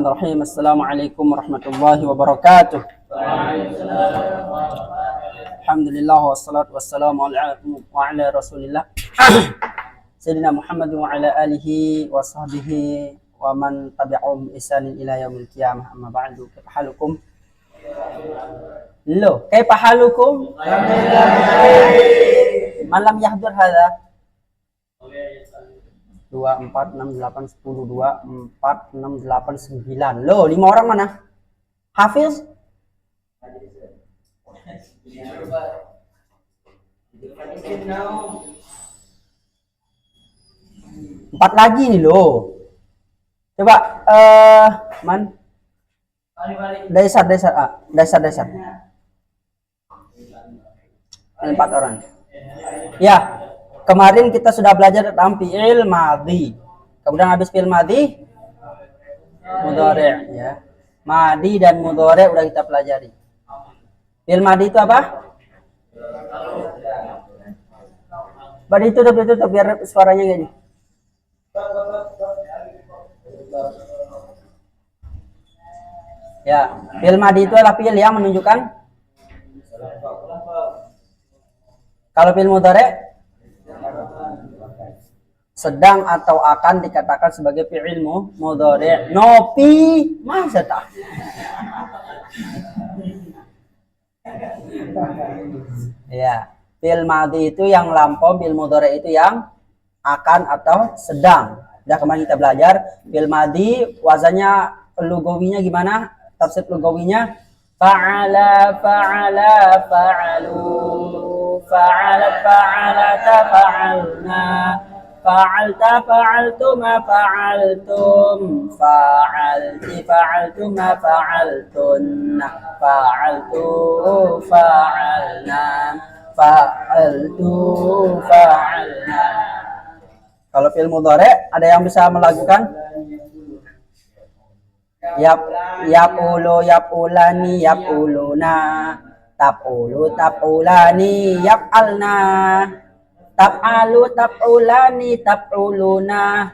Bismillahirrahmanirrahim. Assalamualaikum warahmatullahi wabarakatuh. Alhamdulillah wassalatu wassalamu ala rasulillah Sayyidina Muhammad wa ala alihi wa sahbihi wa man tabi'ahum ihsanin ila yaumil qiyamah. Amma ba'du. Kaifa halukum? Kaifa halukum? Man lam yahdur hadha? 2, 4, 6, 8, 10, 2, 4, 6, 8, 9. 5 orang mana? Hafiz? Empat lagi nih Coba man? Dasar. Empat orang. Ya. Kemarin kita sudah belajar tentang fi'il madhi. Kemudian habis fi'il madhi, mudhari', ya. Madhi dan mudhari' udah kita pelajari. Fi'il madhi itu apa? Badi itu udah tutup biar suaranya gini. Ya, fi'il madhi itu adalah fi'il yang menunjukkan. Kalau fi'il mudhari' sedang atau akan dikatakan sebagai fi'il mudhari'. Nopi masa tak? Ya, fi'il madhi itu yang lampau, fi'il mudhari' itu yang akan atau sedang. Udah kemarin kita belajar fi'il madhi wazannya lugawinya gimana? Tafsir lugawinya fa'ala, fa'alu, fa'alata, fa'alna, fa'alta, fa'altuma, fa'altum, fa'alti, fa'altuma, fa'altunna, fa'altu, fa'alna, fa'altu, fa'alna. Kalau fi'il mudhari' ada yang bisa melakukan? Yaqulu, yaqulani, yaquluna, taqulu, taqulani, yaq'alna, taf'alu, taf'ulani, taf'uluna,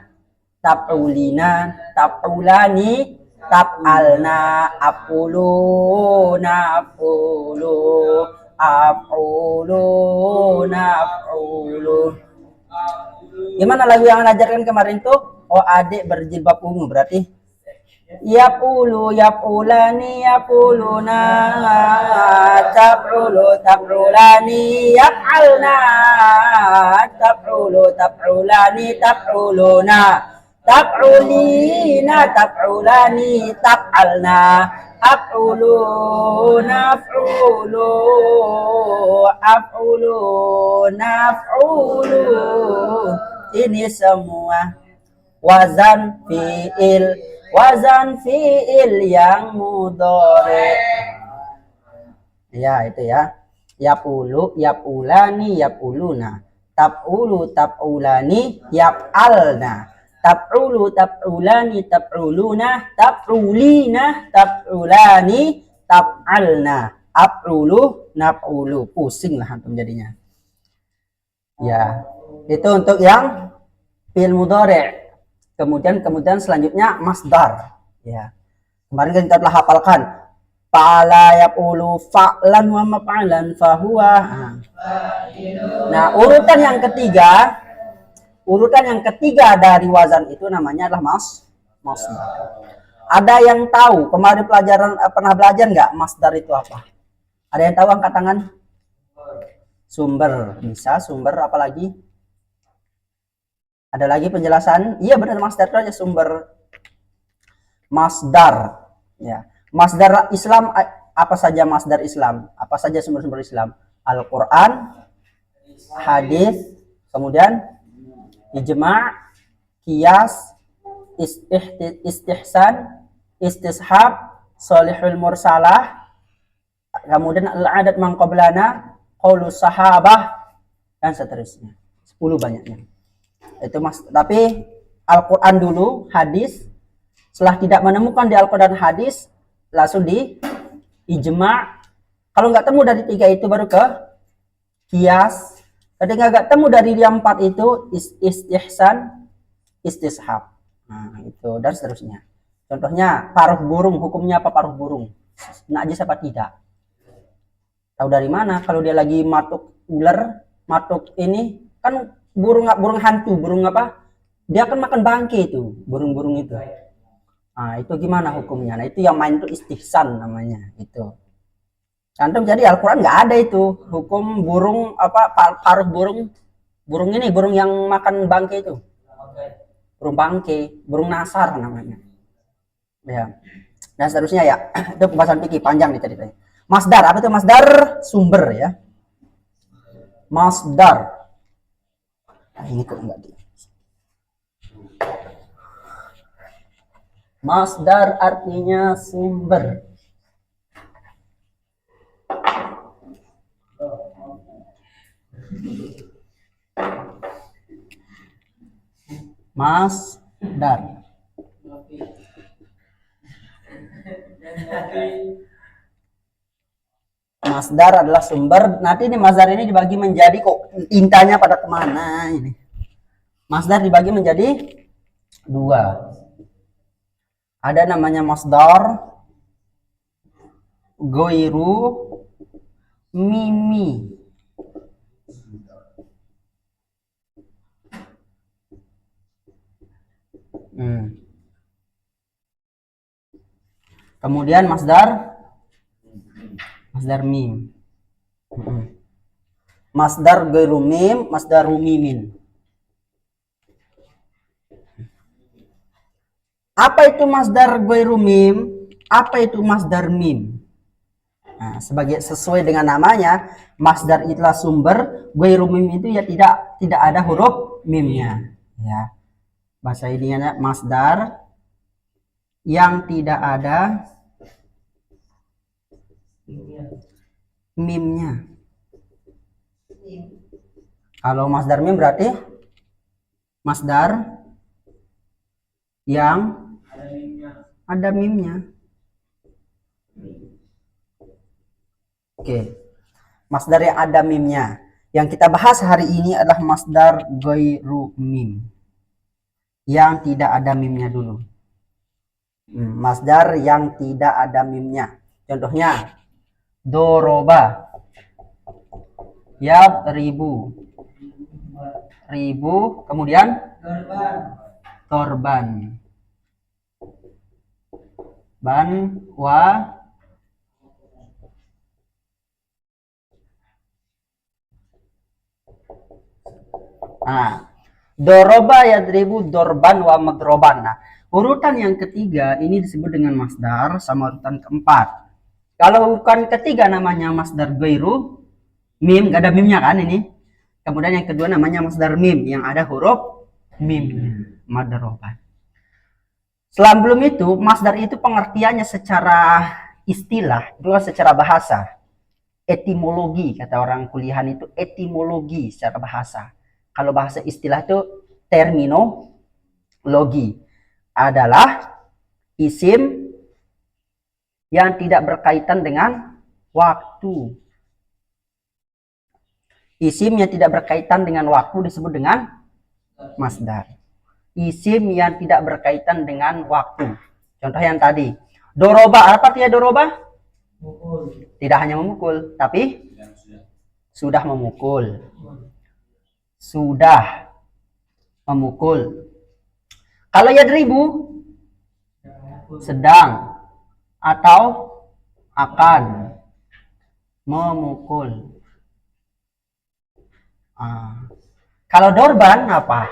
taf'ulina, taf'ulani, taf'alna, af'ulu, naf'ulu, af'ulu, naf'ulu. Gimana lagu yang ngajarkan kemarin tuh? Oh, adik berjilbab ungu berarti yaqulu, yaqulani, yaquluna, taf'ulu, taf'ulani, yaf'alna, taf'ulu, taf'ulani, taf'uluna, taf'ulina, taf'ulani, taf'alna, af'ulu, naf'ulu, af'ulu, naf'ulu. Ini semua wazan fi'il yang mudhari'. Ya, itu ya. Yaqulu, yaqulani, yaquluna, taf'ulu, taf'ulani, yaf'alna, taf'ulu, taf'ulani, taf'uluna, taf'ulina, taf'ulani, taf'alna, af'ulu, naf'ulu. Pusing lah antum jadinya. Ya, itu untuk yang fi'il mudhari'. Kemudian selanjutnya masdar. Ya. Kemarin kan kita telah hafalkan fa'ala yaqulu fa'lan wa maf'alan fahuwa. Nah, urutan yang ketiga dari wazan itu namanya adalah masdar. Ada yang tahu kemarin pernah belajar nggak masdar itu apa? Ada yang tahu, angkat tangan? Sumber, bisa sumber apa lagi? Ada lagi penjelasan? Iya benar, masdar itu aja sumber. Masdar. Ya. Masdar Islam apa saja masdar Islam? Apa saja sumber-sumber Islam? Al-Qur'an, hadis, kemudian ijma', qiyas, istihsan, istishab, shalihul mursalah, kemudian al-adat man qablana, qaulus sahabah, dan seterusnya. 10 banyaknya. Itu tapi Al-Quran dulu, hadis. Setelah tidak menemukan di Al-Quran hadis, langsung di ijma'. Kalau nggak temu dari 3 itu baru ke qiyas. Ketika nggak temu dari yang 4 itu istihsan, istishab. Nah, itu dan seterusnya. Contohnya paruh burung, hukumnya apa paruh burung? Najis apa tidak? Tahu dari mana? Kalau dia lagi matuk ular, matuk ini kan burung hantu, burung apa? Dia akan makan bangke itu, burung-burung itu. Nah, itu gimana hukumnya? Nah, itu yang main itu istihsan namanya, itu. Antum jadi Al-Qur'an nggak ada itu hukum burung apa paruh burung, burung ini burung yang makan bangke itu. Burung bangke, burung nasar namanya. Ya. Dan seterusnya ya. Itu pembahasan fikih panjang nih ceritanya. Masdar, apa itu masdar? Sumber ya. Masdar. Nah, ini kok enggak di. Masdar artinya sumber. Masdar. Masdar adalah sumber. Nanti ini masdar ini dibagi menjadi kok intanya pada kemana ini? Masdar dibagi menjadi dua. Ada namanya masdar goiru mimi. Kemudian masdar mim. Masdar goiru mim, masdar mimin. Apa itu masdar goiru mim? Apa itu masdar mim? Nah, sebagai sesuai dengan namanya, masdar itulah sumber, goiru mim itu ya tidak ada huruf mimnya. Ya. Bahasa ininya masdar yang tidak ada mimnya. Kalau masdar mim berarti masdar yang ada mimnya. Oke. Masdar yang ada mimnya. Yang kita bahas hari ini adalah masdar goiru mim. Yang tidak ada mimnya dulu. Masdar yang tidak ada mimnya. Contohnya doroba. Ya, ribu. Kemudian torban. Ban wa doroba yadribu dorban wa madroban. Nah, urutan yang ketiga ini disebut dengan masdar sama urutan keempat. Kalau urutan ketiga namanya masdar goiru mim, gak ada mimnya kan ini. Kemudian yang kedua namanya masdar mim yang ada huruf mim, madroban. Sebelum itu, masdar itu pengertiannya secara istilah, juga secara bahasa. Etimologi, kata orang kuliahan itu etimologi secara bahasa. Kalau bahasa istilah itu terminologi. Adalah isim yang tidak berkaitan dengan waktu. Isim yang tidak berkaitan dengan waktu disebut dengan masdar. Isim yang tidak berkaitan dengan waktu. Contoh yang tadi. Doroba, apa artinya doroba? Mukul. Tidak hanya memukul, tapi sudah memukul. Sudah memukul. Kalau yadribu, sedang atau akan memukul. Kalau dorban apa?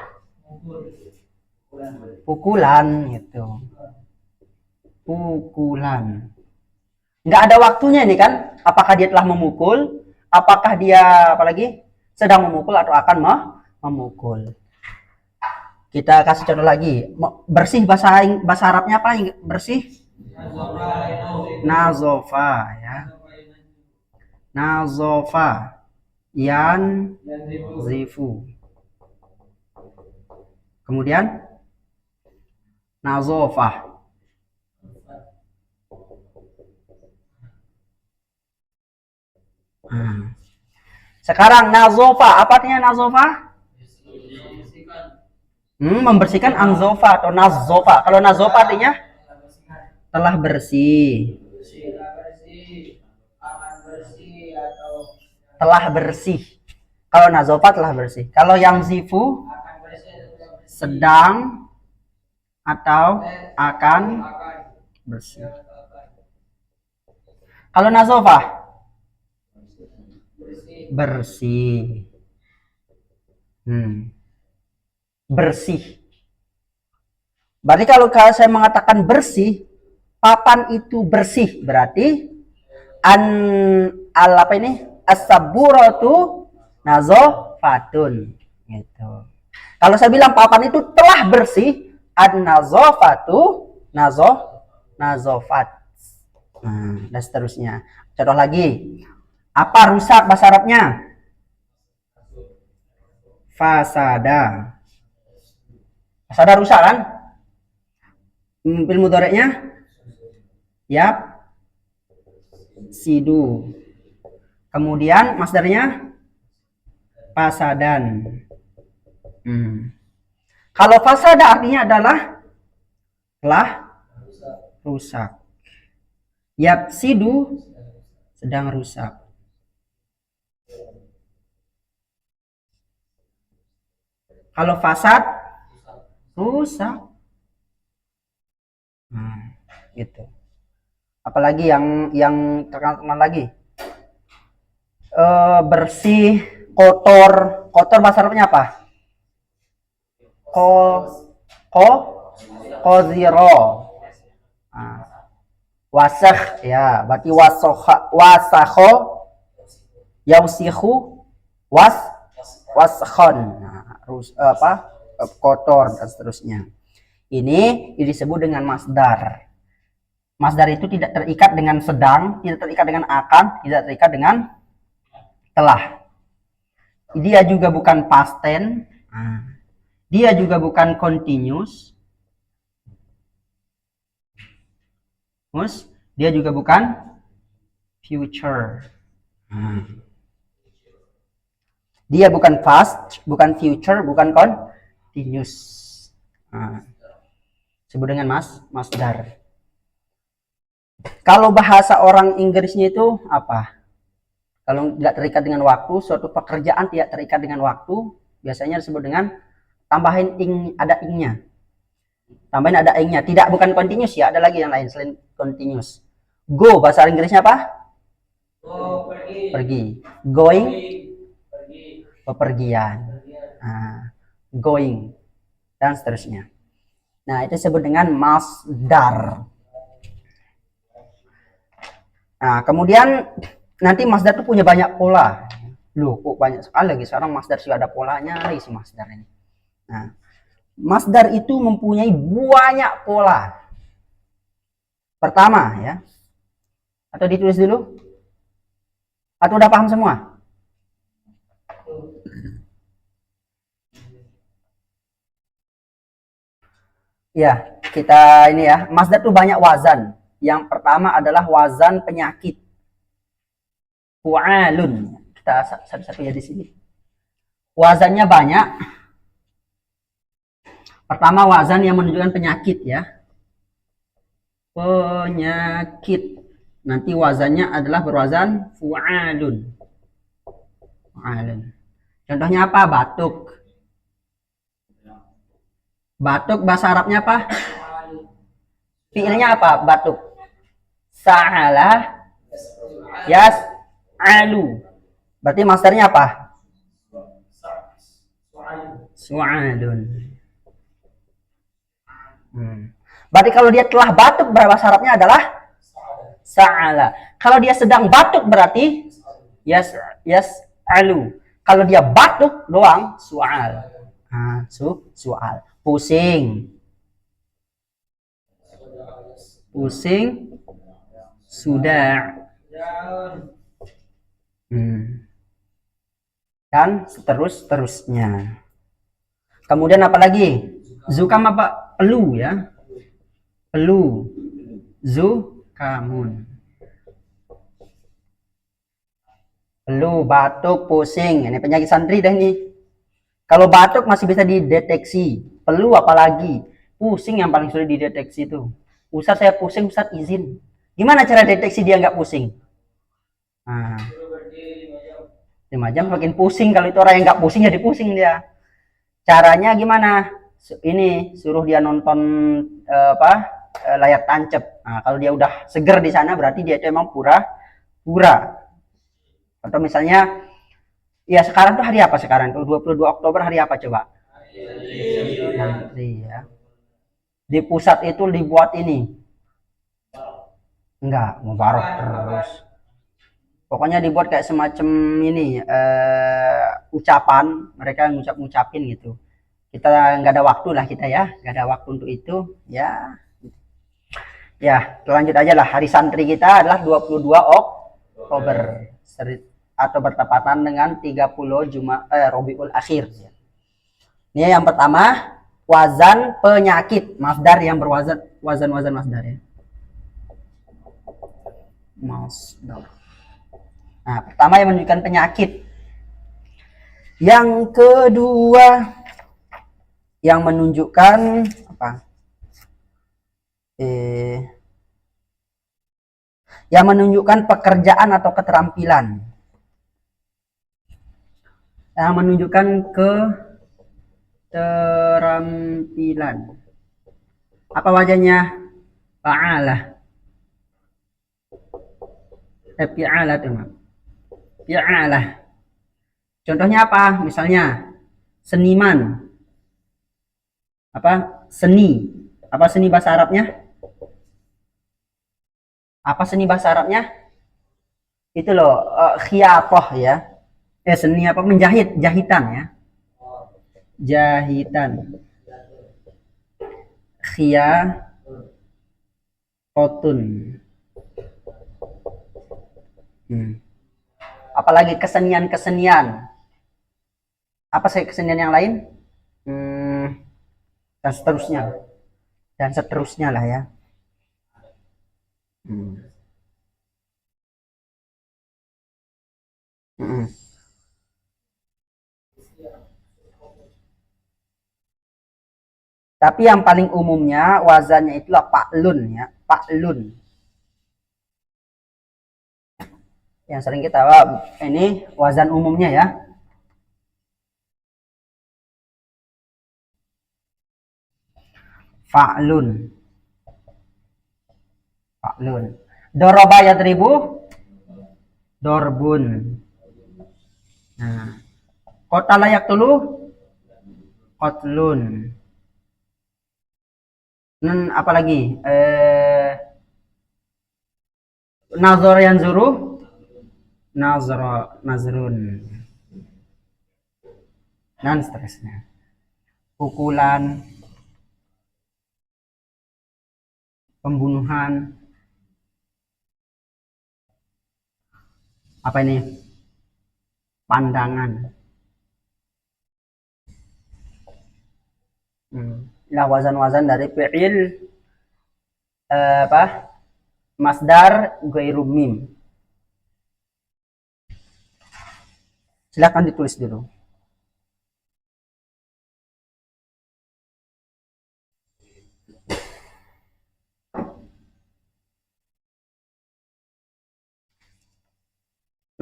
Pukulan gitu. Pukulan. Nggak ada waktunya ini kan? Apakah dia telah memukul? Apakah dia apalagi sedang memukul atau akan memukul? Kita kasih contoh lagi. Bersih bahasa Arabnya apa? Bersih? Nazofa ya. Nazofa. Yan zifu. Kemudian nazofah. Sekarang nazofa, apa artinya nazofa? Membersihkan anzofa atau nazofa. Kalau nazofa artinya telah bersih. Telah bersih. Kalau nazofa telah bersih. Kalau yang zifu sedang atau akan bersih. Kalau nazofa bersih. Bersih. Berarti kalau saya mengatakan bersih, papan itu bersih, berarti apa ini? As-saburatu nazofatun. Gitu. Kalau saya bilang papan itu telah bersih, an-nazofatu nazofat. Dan seterusnya. Contoh lagi. Apa rusak bahasa Arabnya? Fasada. Fasada rusak kan? Fi'il mudhari'nya? Yap. Sidu. Kemudian masdarnya? Fasadan. Kalau fasada artinya adalah telah rusak. Yap, sidu sedang rusak. Kalau fasad rusak. Gitu. Apalagi yang terkenal lagi? Bersih, kotor. Kotor bahasa Arabnya apa? Koziro. Wasakh ya, berarti wasakho yausihu waskhon. Kotor dan seterusnya. Ini disebut dengan masdar. Masdar itu tidak terikat dengan sedang, tidak terikat dengan akan, tidak terikat dengan telah. Dia juga bukan past tense. Dia juga bukan continuous. Dia juga bukan future. Dia bukan past, bukan future, bukan continuous. Sebut dengan masdar. Kalau bahasa orang Inggrisnya itu apa? Kalau nggak terikat dengan waktu, suatu pekerjaan tidak terikat dengan waktu, biasanya disebut dengan tambahin ada ing-nya. Tambahin ada ing-nya. Tidak, bukan continuous ya, ada lagi yang lain selain continuous. Go, bahasa Inggrisnya apa? Pergi. Going, bepergian. Going, dan seterusnya. Nah, itu disebut dengan masdar. Nah, kemudian nanti masdar itu punya banyak pola. Loh, kok banyak sekali lagi. Sekarang masdar sudah ada polanya lagi si masdar ini. Nah, masdar itu mempunyai banyak pola. Pertama ya. Atau ditulis dulu? Atau udah paham semua? Ya, kita ini ya. Masdar itu banyak wazan. Yang pertama adalah wazan penyakit. Fu'alun. Kita satu-satu ya di sini. Wazannya banyak. Pertama wazan yang menunjukkan penyakit ya. Penyakit. Nanti wazannya adalah berwazan fu'alun. Fu'alun. Contohnya apa? Batuk. Batuk bahasa Arabnya apa? Fiilnya apa? Batuk. Sa'ala yas'alu. Berarti masdarnya apa? Su'alun. Berarti kalau dia telah batuk bahasa Arabnya adalah sa'ala. Kalau dia sedang batuk berarti yas'alu. Kalau dia batuk doang su'al. Su'al. Pusing. Pusing. Sudah. Dan seterusnya. Kemudian apa lagi? Zukam apa? Pelu ya. Pelu. Zukamun. Pelu, batuk, pusing. Ini penyakit santri dah ini. Kalau batuk masih bisa dideteksi. Pelu apalagi. Pusing yang paling sulit dideteksi itu. Ustaz saya pusing, Ustaz izin. Gimana cara deteksi dia nggak pusing? Nah, 5 jam makin pusing. Kalau itu orang yang nggak pusing jadi pusing dia. Caranya gimana? Ini suruh dia nonton layar tancap. Nah, kalau dia udah seger di sana berarti dia itu emang pura-pura. Atau misalnya, ya sekarang tuh hari apa sekarang? Tuh 22 Oktober hari apa coba? Nanti ya. Di pusat itu dibuat ini. Enggak, mubarok terus. Pokoknya dibuat kayak semacam ini ucapan, mereka ngucapin gitu. Kita nggak ada waktu lah kita ya, nggak ada waktu untuk itu ya. Ya, lanjut aja lah. Hari santri kita adalah 22 Oktober atau bertepatan dengan 30 Rabiul Akhir. Ini yang pertama, wazan penyakit, masdar yang berwazan wazan masdar ya. Masdar. Nah, pertama yang menunjukkan penyakit. Yang kedua yang menunjukkan apa? Yang menunjukkan pekerjaan atau keterampilan. Yang menunjukkan keterampilan. Apa wajahnya? Fa'alah. Fi'alah tuh. Fi'alah. Contohnya apa? Misalnya seniman. Apa? Seni. Apa seni bahasa Arabnya? Apa seni bahasa Arabnya? Itu loh, khiyatoh ya. Seni apa? Menjahit, jahitan ya. Jahitan. Khiyatotun. Apalagi kesenian-kesenian. Apa sih kesenian yang lain? Dan seterusnya. Dan seterusnya lah ya. Tapi yang paling umumnya wazannya itulah pa'lun ya, pa'lun. Yang sering kita ini wazan umumnya ya. Fa'lun. Fa'lun. Doroba yadribu dorbun. Nah, kota layak tulu kotlun. Apalagi nazar yang zuru nazrun dan seterusnya. Pukulan, pembunuhan, apa ini? Pandangan. Lah wazan-wazan dari fi'il masdar ghairu mim. Silakan ditulis dulu.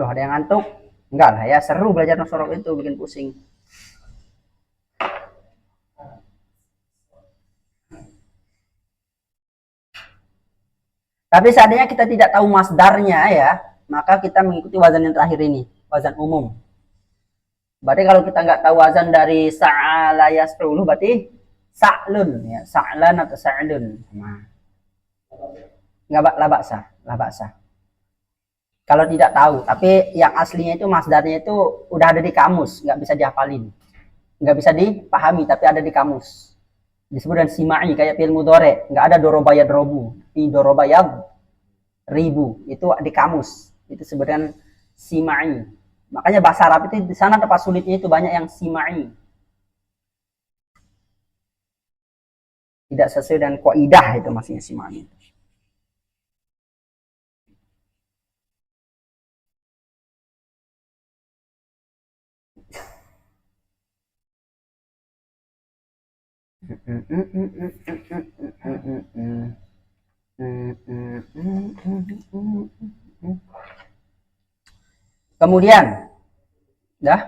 Loh, ada yang ngantuk? Enggak lah ya, seru belajar sorok itu, bikin pusing. Tapi seandainya kita tidak tahu masdarnya ya, maka kita mengikuti wazan yang terakhir ini, wazan umum. Berarti kalau kita nggak tahu wazan dari sa'ala yas'ulu, berarti sa'lun ya, sa'lan atau sa'lun. Nah, nggak labaksa. Kalau tidak tahu, tapi yang aslinya itu masdarnya itu udah ada di kamus, nggak bisa dihafalin, nggak bisa dipahami, tapi ada di kamus. Disebut dengan sima'i kayak fi'il mudhari, nggak ada doroba yadrobu, doroba ribu, itu di kamus, itu sebenarnya sima'i. Makanya bahasa Arab itu di sana tempat sulitnya itu banyak yang sima'i, tidak sesuai dengan kaidah itu maksudnya sima'i. Kemudian, dah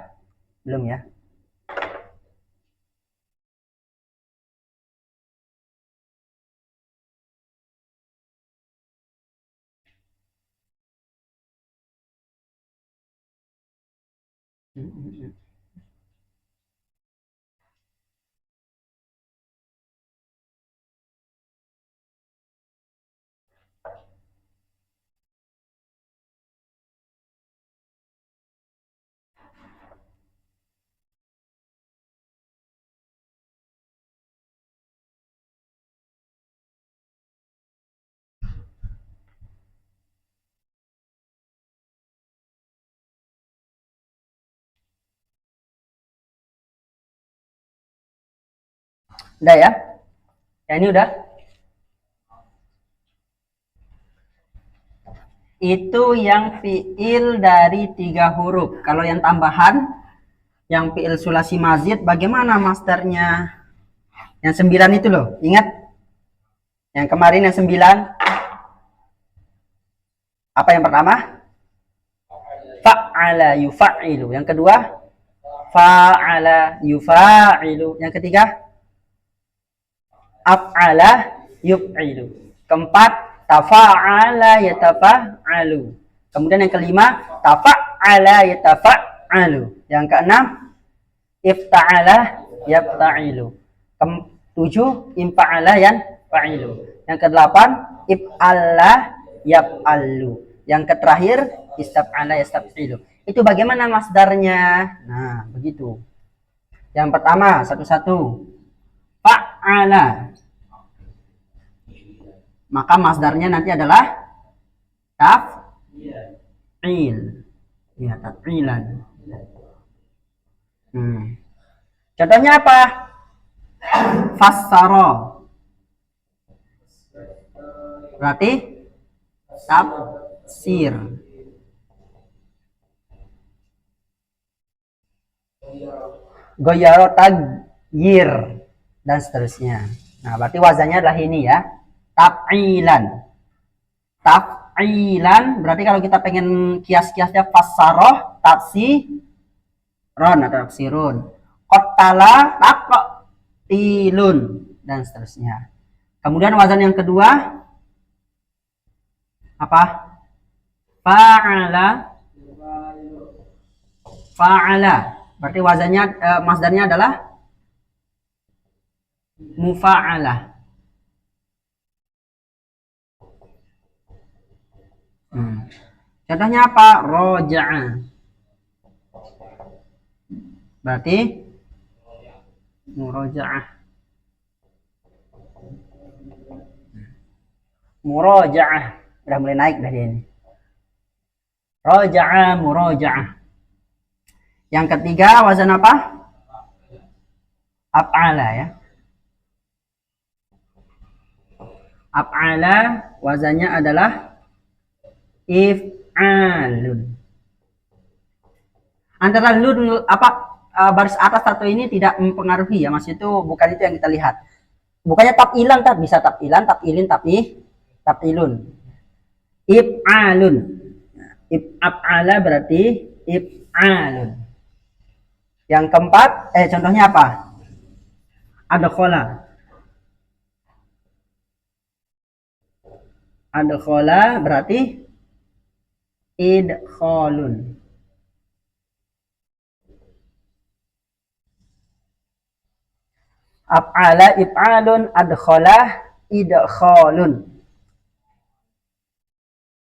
belum ya? Udah ya? Ya ini udah. Itu yang fiil dari 3 huruf. Kalau yang tambahan, yang fiil sulasi mazid, bagaimana masdarnya? Yang 9 itu loh, ingat? Yang kemarin yang 9. Apa yang pertama? Fa'ala yufa'ilu. Yang kedua? Fa'ala yufa'ilu. Yang ketiga? Af'ala yuf'ilu. Keempat, tafa'ala yatafa'alu. Kemudian yang kelima, tafa'ala yatafa'alu. Yang keenam, ifta'ala yafta'ilu. Ketujuh, infa'ala yanfa'ilu. Yang kedelapan, if'alla yaf'allu. Yang terakhir, istaf'ala yastaf'ilu. Itu bagaimana masdarnya? Nah, begitu. Yang pertama, satu-satu. Fa'ala. Maka masdarnya nanti adalah taf'il. Ya, taf'ilan. Contohnya apa? Fassara. Berarti tafsir. Goyaro tagyir dan seterusnya. Nah, berarti wazannya adalah ini ya. Taf'ilan. Taf'ilan berarti kalau kita pengen kias-kiasnya fasaroh, tafsiron atau tafsirun. Qatala, taqtilun dan seterusnya. Kemudian wazan yang kedua apa? Fa'ala. Fa'ala. Berarti wazannya masdarnya adalah mufa'alah. Contohnya apa? Roja'a. Berarti muroja'ah. Muroja'ah. Udah mulai naik dari ini. Roja'a, muroja'ah. Yang ketiga wazan apa? Af'ala ya. Af'ala wazannya adalah if'alun. Antara lun apa baris atas satu ini tidak mempengaruhi ya, Mas, itu bukan itu yang kita lihat. Bukannya tapilan, bisa tapilan, tapilin, tapilun. If'alun. Af'ala berarti if'alun. Yang keempat, contohnya apa? Adkhala. Adkhala berarti idkhalun. Af'ala if'alun, adkhala idkhalun.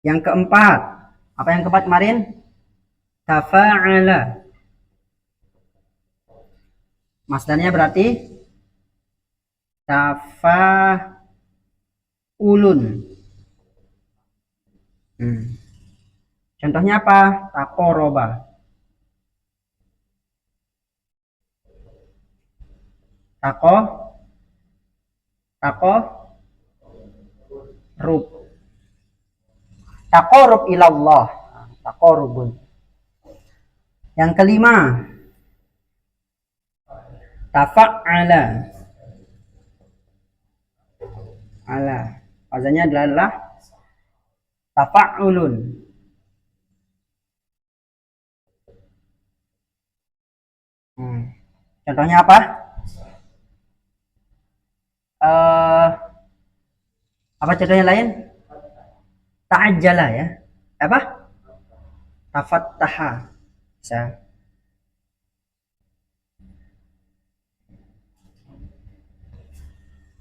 Yang keempat, apa yang keempat kemarin? Tafa'ala. Masdarnya berarti tafa'ulun. Contohnya apa? Taqoroba. Taqorub. Taqorub ilallah. Taqorubun. Yang kelima, tafa'ala. wazannya adalah tafa'ulun. Contohnya apa? Apa contohnya lain? Ta'ajjala ya. Apa? Tafattaha. Bisa.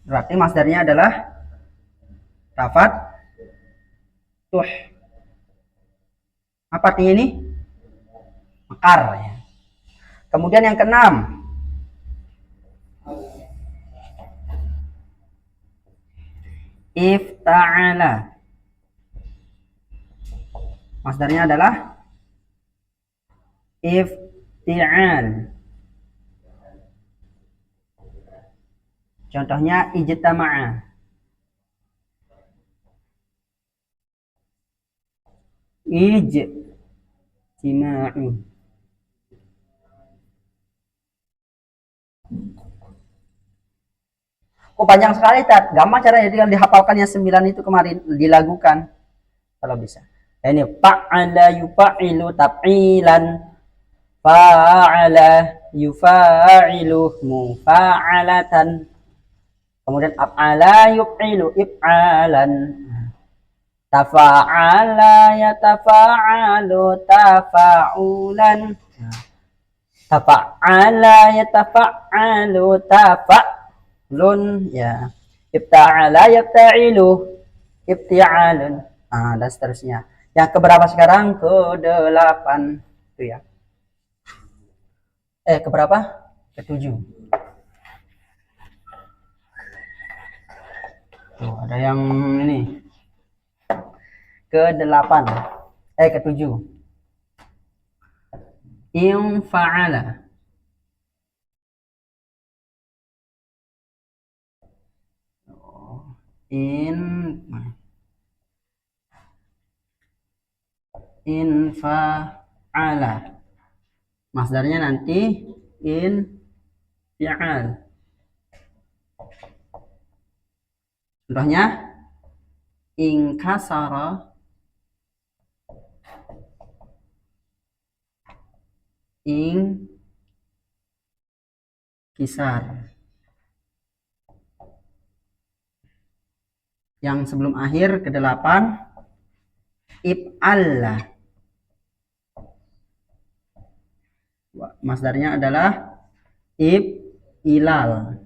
Berarti masdarnya adalah tafat tuh. Apa artinya ini? Mekar ya. Kemudian yang keenam, ifta'ala. Masdarnya adalah ifti'al. Contohnya ijtama'a. Ijtima'u. Oh panjang sekali Tat. Gampang caranya tinggal dihafalkan yang 9 itu kemarin dilagukan. Kalau bisa. Ini fa'ala yufa'ilu taf'ilan. Fa'ala yufa'ilu mufa'alatan. Kemudian af'ala yuf'ilu if'alan. Tafa'ala yatafa'alu tafa'ulan. Tafa'ala yatafa'alu tafa'lun ya. Ibta'ala yabta'ilu ibti'alun. Dan seterusnya. Yang keberapa sekarang? Ke-8 itu ya. Keberapa? Ke-7. Tuh, ada yang ini. Ke-8. Ke-7. Infa'ala. Infa'ala. Masdarnya nanti infi'al. Contohnya inkasara, kisar. Yang sebelum akhir ke-8 if'alla. Masdarnya adalah if'ilal.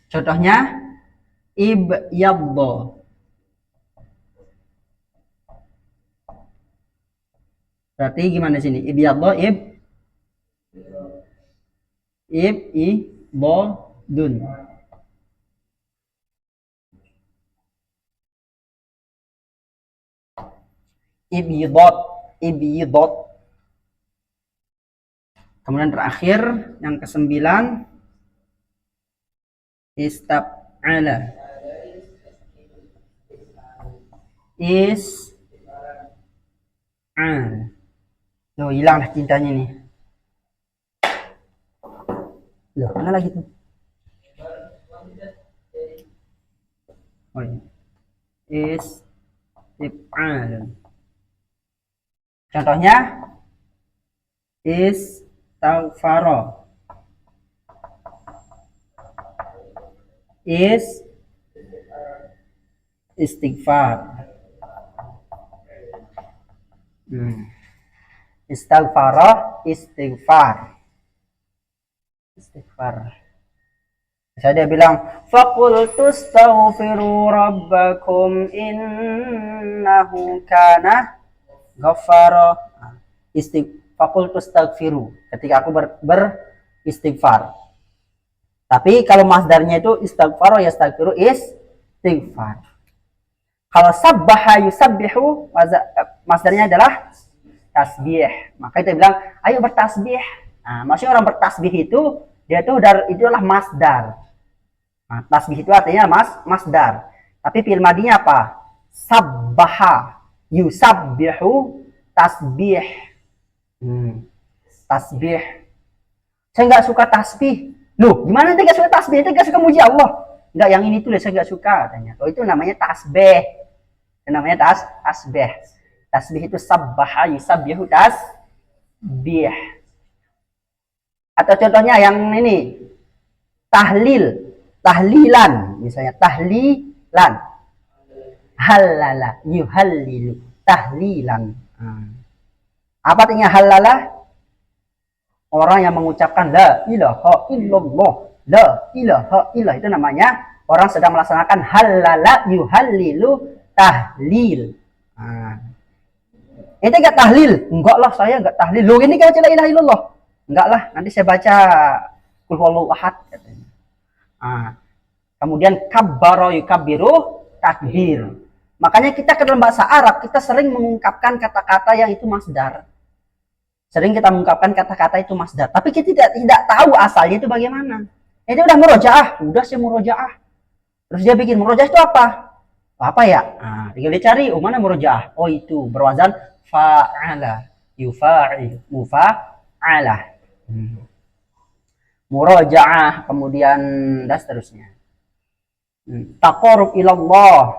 Contohnya ibyaddo. Berarti gimana sini? Ibyaddo ibodun. Ibyidot. Kemudian terakhir yang ke-9 istaf'ala. Loh, hilang lah cintanya nih. Loh, mana lagi tuh? Oh iya. Istif'al. Contohnya istaghfara. Istighfar. Istighfara, istighfar. Bisa dia bilang faqultu astaghfiru rabbakum innahu kana ghaffara. Faqultu astaghfiru, ketika aku beristighfar. Tapi kalau masdarnya itu istighfar ya yastaghfiru istighfar. Kalau sabbaha yusabbihu, masdarnya adalah tasbih. Maka itu bilang, ayo bertasbih. Maksudnya orang bertasbih itu dia itu adalah masdar. Tasbih itu artinya masdar. Tapi fi'il madinya apa? Sabbaha yusabbihu tasbih. Tasbih. Saya nggak suka tasbih. Loh, gimana nanti gak suka tasbih? Itu gak suka muji Allah? Enggak, yang ini tuh saya gak suka katanya. Oh, itu namanya tasbih. Itu namanya tasbih. Tasbih itu sabbaha yusabbihu tasbih. Atau contohnya yang ini, tahlilan, misalnya tahlilan, halala yuhallilu tahlilan. Apa artinya halala? Orang yang mengucapkan la ilaha illallah, la ilaha illallah, itu namanya orang sedang melaksanakan halala yuhallilu tahlil. Ini gak tahlil? Enggak lah, saya gak tahlil. Loh, ini kan la ilaha illallah. Enggak lah, nanti saya baca kul huwallahu ahad katanya. Kemudian kabbara yukabbiru takbir. Makanya kita ke dalam bahasa Arab kita sering mengungkapkan kata-kata yang itu masdar. Sering kita mengungkapkan kata-kata itu masdar, tapi kita tidak tahu asalnya itu bagaimana. Ini udah murojaah, udah sih murojaah. Terus dia bikin murojaah itu apa? Apa ya? Tinggal dicari, mana murojaah? Oh, itu berwazan fa'ala, yufa'il, mufa'ala. Murojaah, kemudian dan seterusnya. Taqarrub ilallah.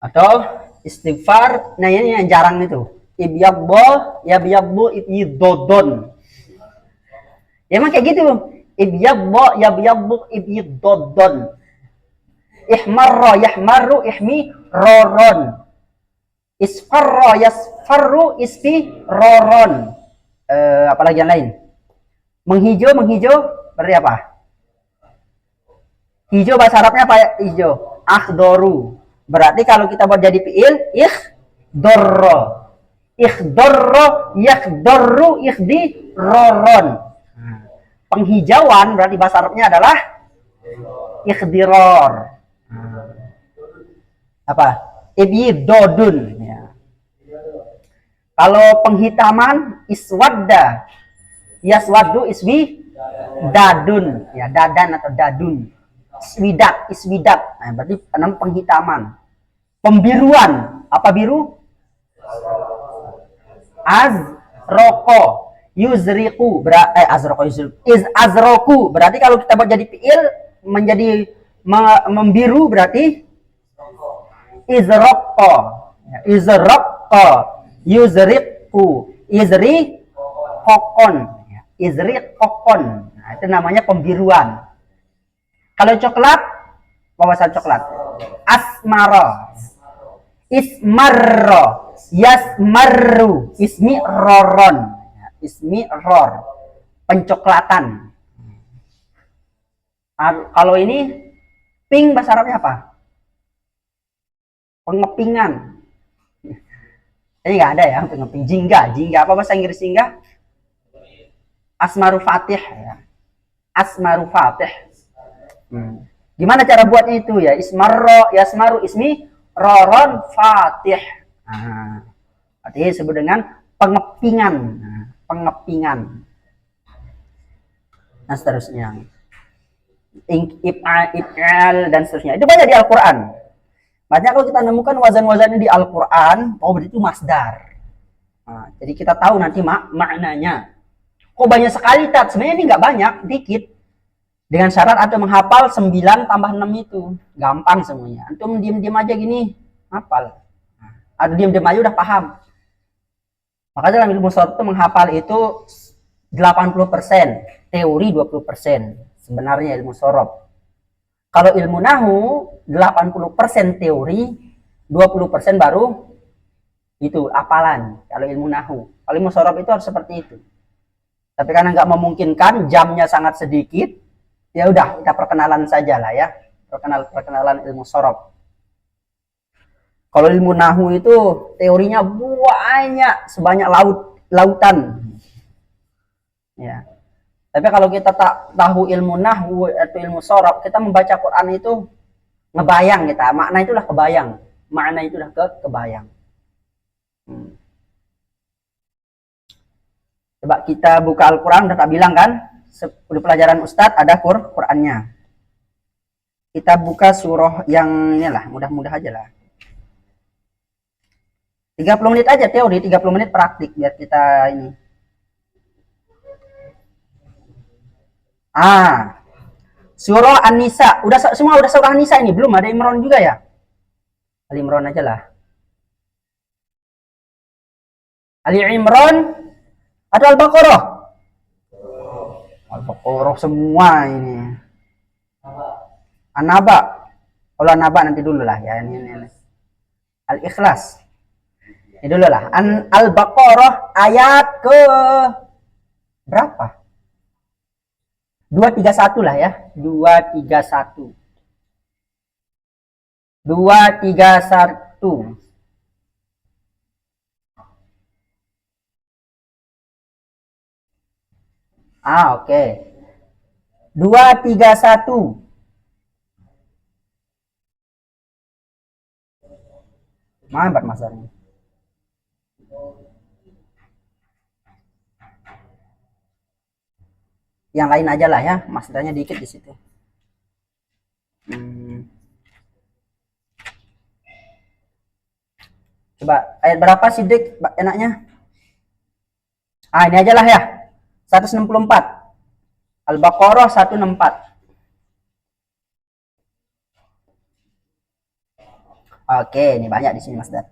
Atau istighfar, nah ini yang jarang itu. Ibyadbo, ya biyadbo, ibyidodon. Ya emang kayak gitu. Ibyadbo, ya biyadbo, ibyidodon. Ihmarro, yahmarru, ihmi, roron. Isfarro, yasfarru, isfi, roron. Apalagi yang lain? Menghijau, berarti apa? Hijau bahasa Arabnya apa ya? Hijau. Akhdoru. Berarti kalau kita buat jadi fi'il, ikhdorro. Ikhdorro, yakhdorru, ikhdiroron. Penghijauan berarti bahasa Arabnya adalah ikhdiror. Apa? Ibyidodun. Ya. Kalau penghitaman, iswadda. Yaswaddu, iswi, dadun. Ya, dadan atau dadun. Iswidat. Nah, berarti enam penghitaman. Pembiruan, apa biru? Azroko, yuzriku, azroku. Berarti kalau kita buat jadi fi'il menjadi membiru berarti izroko, yuzriku, izri kokon. Nah, itu namanya pembiruan. Kalau coklat, bahasa coklat. Asmaro, ismarro, yasmarru, ismi roron, ismi ror, pencoklatan. Kalau ini pink bahasa Arabnya apa? Pengepingan. Ini nggak ada ya pengeping. Jingga apa bahasa Inggris jingga? Asmaru fatih. Ya. Asmaru fatih. Gimana cara buatnya itu ya? Ismarro, yasmaru, ismi, roron, fatih. Artinya disebut dengan pengepingan. Pengepingan. Nah, seterusnya. If'al, dan seterusnya. Itu banyak di Al-Quran. Banyak kalau kita nemukan wazan-wazan di Al-Quran, oh berarti itu masdar. Jadi kita tahu nanti maknanya. Kok banyak sekali, Tat? Sebenarnya ini nggak banyak, dikit. Dengan syarat atau menghafal 9 tambah 6 itu. Gampang semuanya. Antum diem-diem aja gini, hafal. Atau diem-diem aja udah paham. Maka dalam ilmu sorof itu menghafal itu 80%, teori 20%. Sebenarnya ilmu sorof. Kalau ilmu nahu 80% teori, 20% baru itu hafalan. Kalau ilmu nahu. Kalau ilmu sorof itu harus seperti itu. Tapi karena nggak memungkinkan, jamnya sangat sedikit, ya udah kita perkenalan saja lah ya, perkenalan ilmu sorof. Kalau ilmu nahu itu teorinya banyak, sebanyak lautan. Ya. Tapi kalau kita tak tahu ilmu nahu atau ilmu sorof, kita membaca Quran itu ngebayang kita, makna itulah kebayang, makna itulah kebayang. Coba kita buka Al-Quran, udah tak bilang kan? Di pelajaran Ustadz ada Qurannya. Kita buka surah yang inilah, mudah-mudah aja lah. 30 menit aja teori, 30 menit praktik biar kita ini. Surah An-Nisa. Semua udah surah An-Nisa ini, belum ada Imran juga ya? Ali Imran aja lah. Ali Imran atau Al-Baqarah? Al-Baqarah semua ini. An-Naba. Kalau An-Naba nanti dulu lah ya. Ini. Al-Ikhlas. Ini dulu lah. Al-Baqarah ayat ke berapa? 231 lah ya. 231. 231. Oke. 231. Mana masanya? Yang lain aja lah ya, masdarnya dikit di situ. Coba ayat berapa sih Dik enaknya? Ini aja lah ya. 164. Al-Baqarah 164. Oke, ini banyak di sini Mas Dar.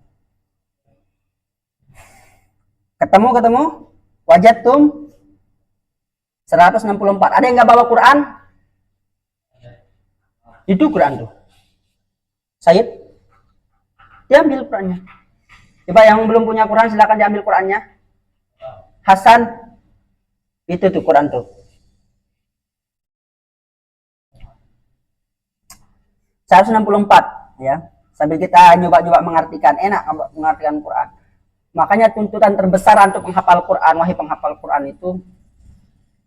Ketemu? Wajatum 164. Ada yang nggak bawa Quran? Itu Quran tuh. Said, diambil Qurannya. Coba yang belum punya Quran silakan diambil Qurannya. Hasan, itu tuh Quran tuh. 164 ya. Sambil kita nyoba-nyoba mengartikan, enak mengartikan Quran. Makanya tuntutan terbesar untuk menghafal Quran, wahai penghafal Quran itu,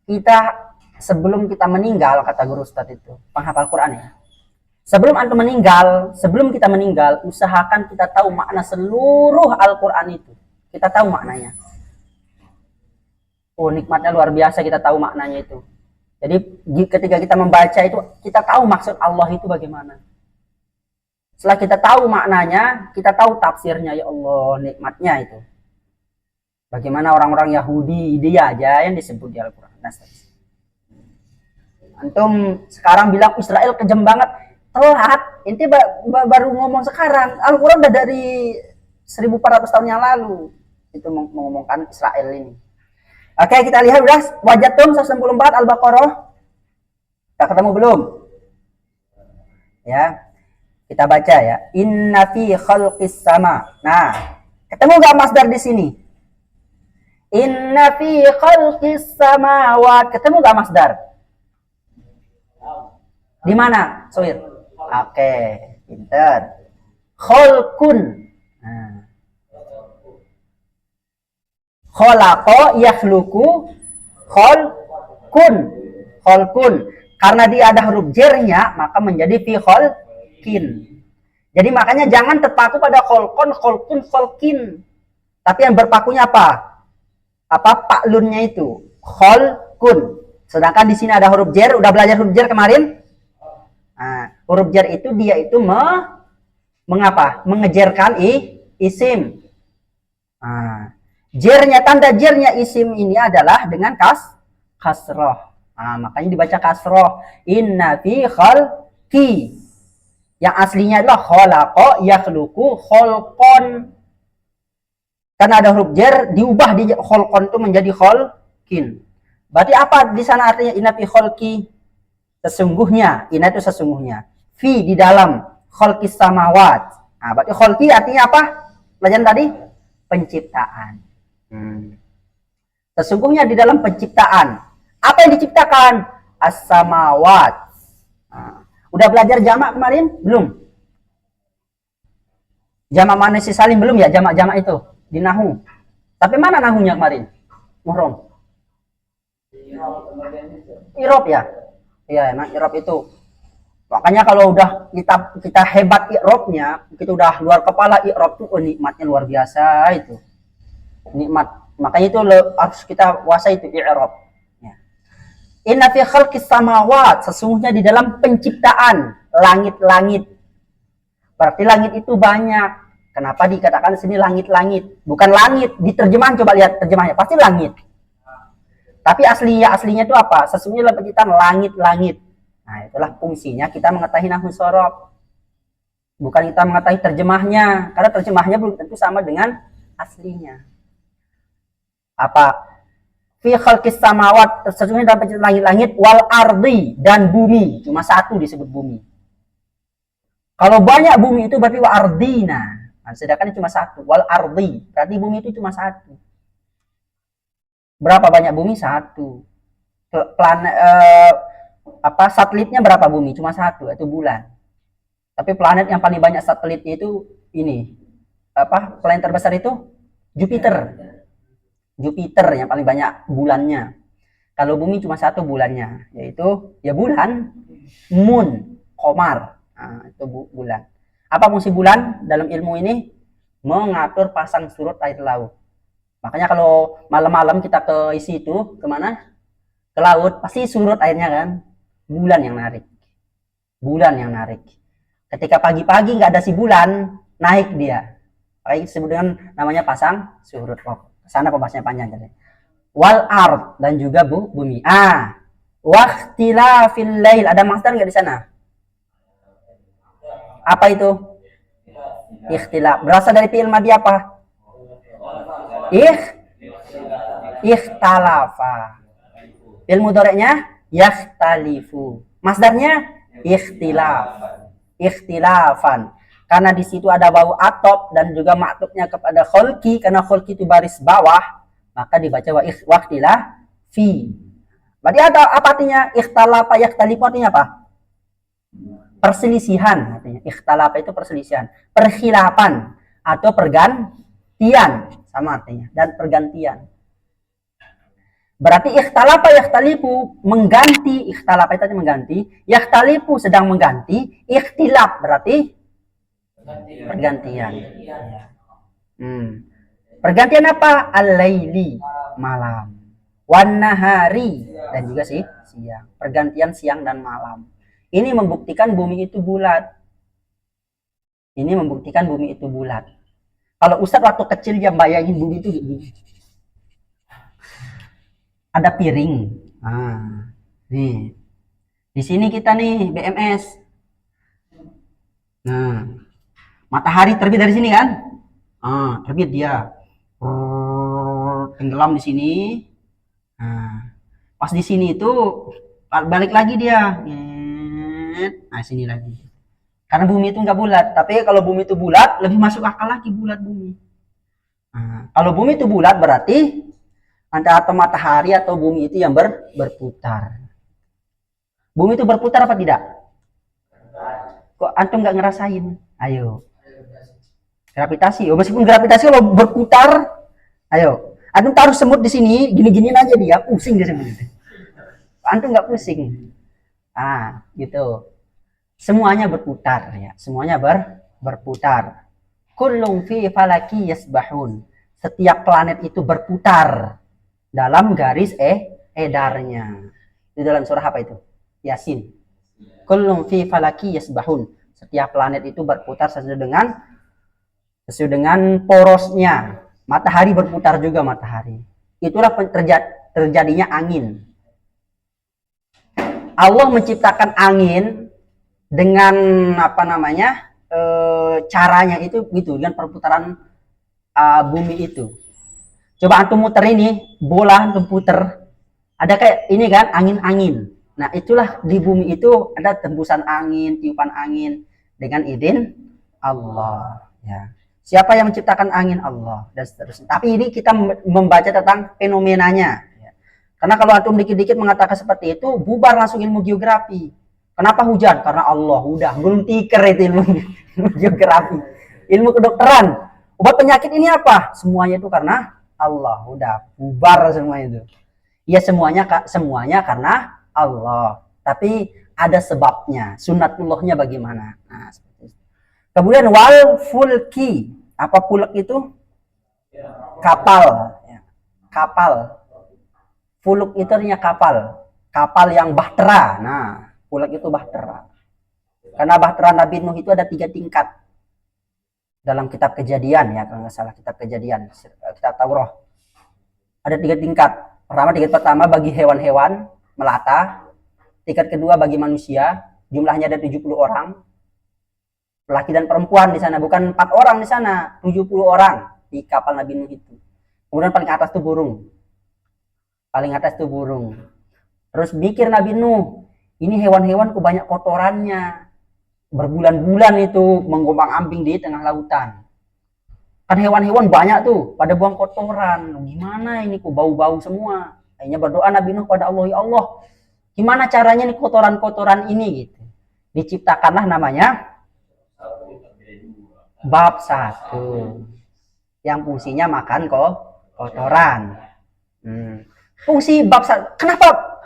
kita sebelum kita meninggal, kata guru Ustadz itu, penghafal Quran ya. Sebelum kita meninggal, usahakan kita tahu makna seluruh Al-Quran itu. Kita tahu maknanya. Nikmatnya luar biasa kita tahu maknanya itu. Jadi ketika kita membaca itu, kita tahu maksud Allah itu bagaimana. Setelah kita tahu maknanya, kita tahu tafsirnya, ya Allah, nikmatnya itu. Bagaimana orang-orang Yahudi, dia aja yang disebut di Al-Quran. Antum sekarang bilang Israel kejam banget, telat. Inti baru ngomong sekarang. Al-Quran udah dari 1400 tahun yang lalu. Itu mengomongkan Israel ini. Oke, kita lihat udah Wajatum 164 Al-Baqarah. Udah ketemu belum? Ya. Kita baca ya. Inna fi khalqis sama. Nah, ketemu gak masdar di sini? Inna fi khalqis samawat. Ketemu gak masdar? Di mana? Soir. Oke, pinter. Khalqun. Nah. Khalaqa yakhluqu khalqun. Khalqun. Karena dia ada huruf jernya, maka menjadi fi khalq. Jadi makanya jangan terpaku pada kholkon, kholkun, kholkin. Tapi yang berpakunya apa? Paklunnya itu. Kholkun. Sedangkan di sini ada huruf jer. Udah belajar huruf jer kemarin? Nah, huruf jer itu dia itu mengapa? Mengejerkan isim. Nah, tanda jernya isim ini adalah dengan kasroh. Nah, makanya dibaca kasroh. Inna fi khalqi. Yang aslinya adalah khalaqa yakhluqu khalqon. Karena ada huruf jar diubah di khalqon itu menjadi khalqin. Berarti apa di sana artinya inna fi khalqi? Sesungguhnya, inna itu sesungguhnya. Fi di dalam khalqis samawat. Nah, berarti khalqi artinya apa? Pelajaran tadi penciptaan. Sesungguhnya di dalam penciptaan. Apa yang diciptakan? As-samawat. Udah belajar jamak kemarin? Belum? Jamak manusia salim belum ya? Jamak-jamak itu di nahu. Tapi mana nahunya kemarin? Muhram. Irob ya? Iya, emang irob itu. Makanya kalau udah kita hebat irobnya, kita udah luar kepala irob tuh, nikmatnya luar biasa itu. Nikmat. Makanya itu harus kita kuasai itu irob. Inna fi khalqis samawat, sesungguhnya di dalam penciptaan langit-langit. Berarti langit itu banyak. Kenapa dikatakan di sini langit-langit? Bukan langit, di terjemahan coba lihat terjemahnya, pasti langit. Tapi aslinya itu apa? Sesungguhnya dalam penciptaan langit-langit. Nah, itulah fungsinya kita mengetahui nahwu sorof. Bukan kita mengetahui terjemahnya, karena terjemahnya belum tentu sama dengan aslinya. Apa? Fi khalqis samawat, sesungguhnya dalam penciptaan langit-langit, wal ardi, dan bumi. Cuma satu disebut bumi. Kalau banyak bumi itu berarti wa ardina. Nah, sedangkan cuma satu, wal ardi. Berarti bumi itu cuma satu. Berapa banyak bumi? Satu. Planet satelitnya berapa bumi? Cuma satu, itu bulan. Tapi planet yang paling banyak satelitnya itu ini. Planet terbesar itu Jupiter. Jupiter yang paling banyak bulannya. Kalau bumi cuma satu bulannya, yaitu ya bulan, moon, komar. Nah, itu bulan. Apa fungsi bulan dalam ilmu ini? Mengatur pasang surut air laut. Makanya kalau malam-malam kita ke situ, kemana? Ke laut, pasti surut airnya kan? Bulan yang narik. Bulan yang narik. Ketika pagi-pagi nggak ada si bulan, naik dia. Makanya disebut dengan namanya pasang surut. Sana pembahasannya panjang jadi. Wal ard, dan juga bumi. Waqtilafil lail, ada masdar nggak di sana? Apa itu? Ikhtilaf. Berasal dari fi'il madhi apa? Ikhtalafa. Fi'il mudhari'nya yakhtalifu. Masdarnya ikhtilaf. Ikhtilafan. Karena di situ ada wawu atop dan juga maktubnya kepada kholki, karena kholki itu baris bawah, maka dibaca waqtilah fi. Berarti ada apa artinya? Ikhtalafa yakhtalifu artinya apa? Perselisihan artinya. Ikhtalafa itu perselisihan. Perkhilapan atau pergantian sama artinya, dan pergantian. Berarti ikhtalafa yakhtalifu mengganti, ikhtalafa itu mengganti, yakhtalifu sedang mengganti, ikhtilaf berarti pergantian. Pergantian apa? Al-laili, malam. Wan nahari, dan juga siang. Pergantian siang dan malam. Ini membuktikan bumi itu bulat. Ini membuktikan bumi itu bulat. Kalau Ustadz waktu kecil yang bayangin bumi itu gini. Ada piring. Nih. Di sini kita nih BMS. Nah, matahari terbit dari sini kan? Terbit dia. Tenggelam di sini. Pas di sini itu balik lagi dia. Nah, sini lagi. Karena bumi itu nggak bulat. Tapi kalau bumi itu bulat, lebih masuk akal lagi bulat bumi. Kalau bumi itu bulat berarti antara atau matahari atau bumi itu yang berputar. Bumi itu berputar apa tidak? Kok antum nggak ngerasain? Ayo. Gravitasi. Meskipun gravitasi kalau berputar, ayo. Antum taruh semut di sini, gini-giniin aja dia, pusing dia semut. Antum nggak pusing. Gitu. Semuanya berputar ya, semuanya berputar. Kullum fi falaki yasbahun. Setiap planet itu berputar dalam garis edarnya. Di dalam surah apa itu? Yasin. Kullum fi falaki yasbahun. Setiap planet itu berputar sesuai dengan porosnya. Matahari berputar juga matahari. Itulah terjadinya angin. Allah menciptakan angin dengan caranya itu gitu, dengan perputaran bumi itu. Coba antum muter ini, bola antum puter, ada kayak ini kan, angin-angin. Nah, itulah di bumi itu ada tembusan angin, tiupan angin dengan izin Allah. Ya. Siapa yang menciptakan angin? Allah, dan seterusnya. Tapi ini kita membaca tentang fenomenanya. Ya. Karena kalau antum dikit-dikit mengatakan seperti itu, bubar langsung ilmu geografi. Kenapa hujan? Karena Allah. Udah, belum tiker itu ilmu geografi. Ilmu kedokteran. Obat penyakit ini apa? Semuanya itu karena Allah. Udah, bubar semua itu. Ya semuanya karena Allah. Tapi ada sebabnya. Sunnatullahnya bagaimana? Nah, seperti itu. Kemudian wal fulki. Apa fulk itu? Kapal. Ya. Kapal. Fulk itu artinya kapal. Kapal yang bahtera. Nah, fulk itu bahtera. Karena bahtera Nabi Nuh itu ada 3 tingkat. Dalam kitab Kejadian ya, kalau nggak salah kitab Kejadian, kitab Taurat. Ada 3 tingkat. Tingkat pertama bagi hewan-hewan melata. Tingkat kedua bagi manusia, jumlahnya ada 70 orang. Laki dan perempuan di sana, bukan 4 orang di sana, 70 orang di kapal Nabi Nuh itu. Kemudian paling atas tuh burung. Terus mikir Nabi Nuh, ini hewan-hewan kok banyak kotorannya. Berbulan-bulan itu menggombang-ambing di tengah lautan. Kan hewan-hewan banyak tuh pada buang kotoran. Gimana ini kok bau-bau semua? Akhirnya berdoa Nabi Nuh pada Allah, ya Allah, gimana caranya nih kotoran-kotoran ini gitu. Diciptakanlah namanya bab 1 yang fungsinya makan kotoran. Fungsi bab 1, kenapa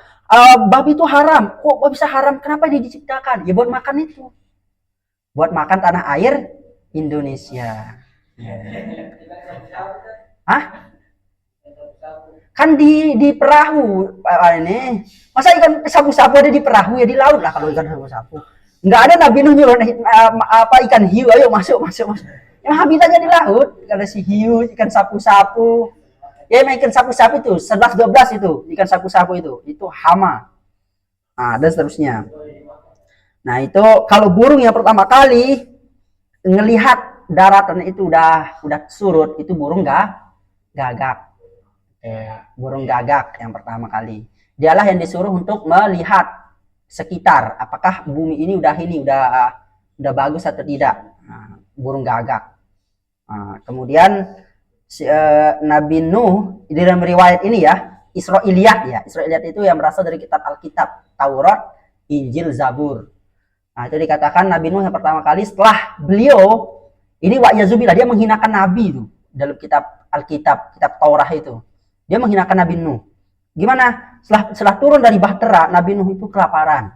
bab itu haram? Kok bisa haram? Kenapa dia diciptakan? Ya buat makan itu. Buat makan tanah air Indonesia. Hah? Kan di perahu ini. Masa ikan sapu-sapu ada di perahu, ya di laut lah kalau ikan sapu-sapu. Enggak ada Nabi Nuh nyuruh ikan hiu, ayo masuk. Yang habitatnya di laut, kalau si hiu, ikan sapu-sapu. Ya ikan sapu-sapu itu 11-12 itu, ikan sapu-sapu itu hama. Nah, dan seterusnya. Nah, itu kalau burung yang pertama kali ngelihat daratan itu udah surut, itu burung gagak. Burung gagak yang pertama kali. Dialah yang disuruh untuk melihat sekitar, apakah bumi ini udah bagus atau tidak. Nah, burung gagak. Nah, kemudian Nabi Nuh di dalam riwayat ini ya, Israiliyat itu yang berasal dari kitab Alkitab, Taurat, Injil, Zabur. Nah, itu dikatakan Nabi Nuh yang pertama kali setelah beliau ini wa'yazubillah, dia menghinakan Nabi itu dalam kitab Alkitab, kitab Taurat itu. Dia menghinakan Nabi Nuh. Gimana? Setelah turun dari bahtera, Nabi Nuh itu kelaparan.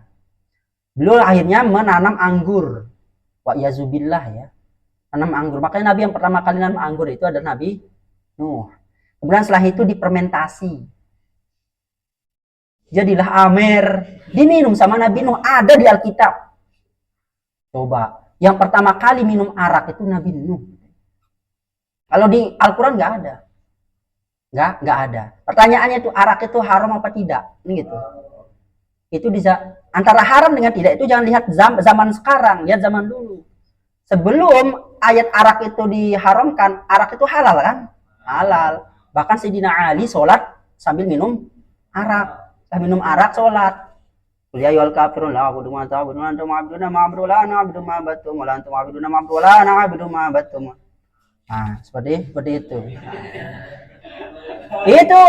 Beliau akhirnya menanam anggur. Wa'yazubillah ya. Tanam anggur. Makanya Nabi yang pertama kali nanam anggur itu adalah Nabi Nuh. Kemudian setelah itu difermentasi. Jadilah amer. Diminum sama Nabi Nuh. Ada di Alkitab. Coba. Yang pertama kali minum arak itu Nabi Nuh. Kalau di Al-Quran nggak ada. Nggak ada. Pertanyaannya itu arak itu haram apa tidak? Ini gitu. Itu bisa antara haram dengan tidak itu jangan lihat zaman sekarang, lihat zaman dulu. Sebelum ayat arak itu diharamkan, arak itu halal kan? Halal. Bahkan Sayyidina Ali sholat sambil minum arak. Minum arak sholat. Ya ayyuhal kafirun la a'budu ma ta'budun wa antum 'abiduna ma a'budu la na'budu ma battum wa la antum 'abiduna ma a'budu la na'budu ma battum. Nah, seperti itu. Itu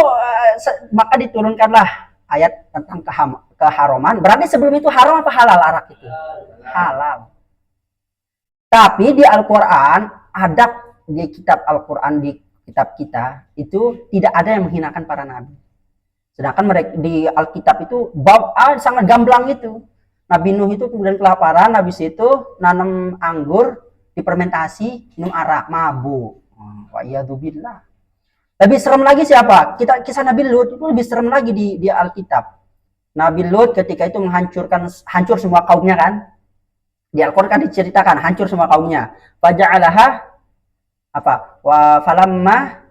maka diturunkanlah ayat tentang keharaman. Berarti sebelum itu haram apa halal arak itu? Halal. Tapi di Al-Quran, adab di kitab Al-Quran, di kitab kita, itu tidak ada yang menghinakan para nabi. Sedangkan mereka di Alkitab itu sangat gamblang itu. Nabi Nuh itu kemudian kelaparan, habis itu nanam anggur, difermentasi, minum arak, mabuk. Wa'iyadzubillah. Lebih serem lagi siapa? Kisah Nabi Lut itu lebih serem lagi di Alkitab. Nabi Lut ketika itu hancur semua kaumnya kan? Di Al-Quran kan diceritakan hancur semua kaumnya. Faja'alaha apa? Wa falamma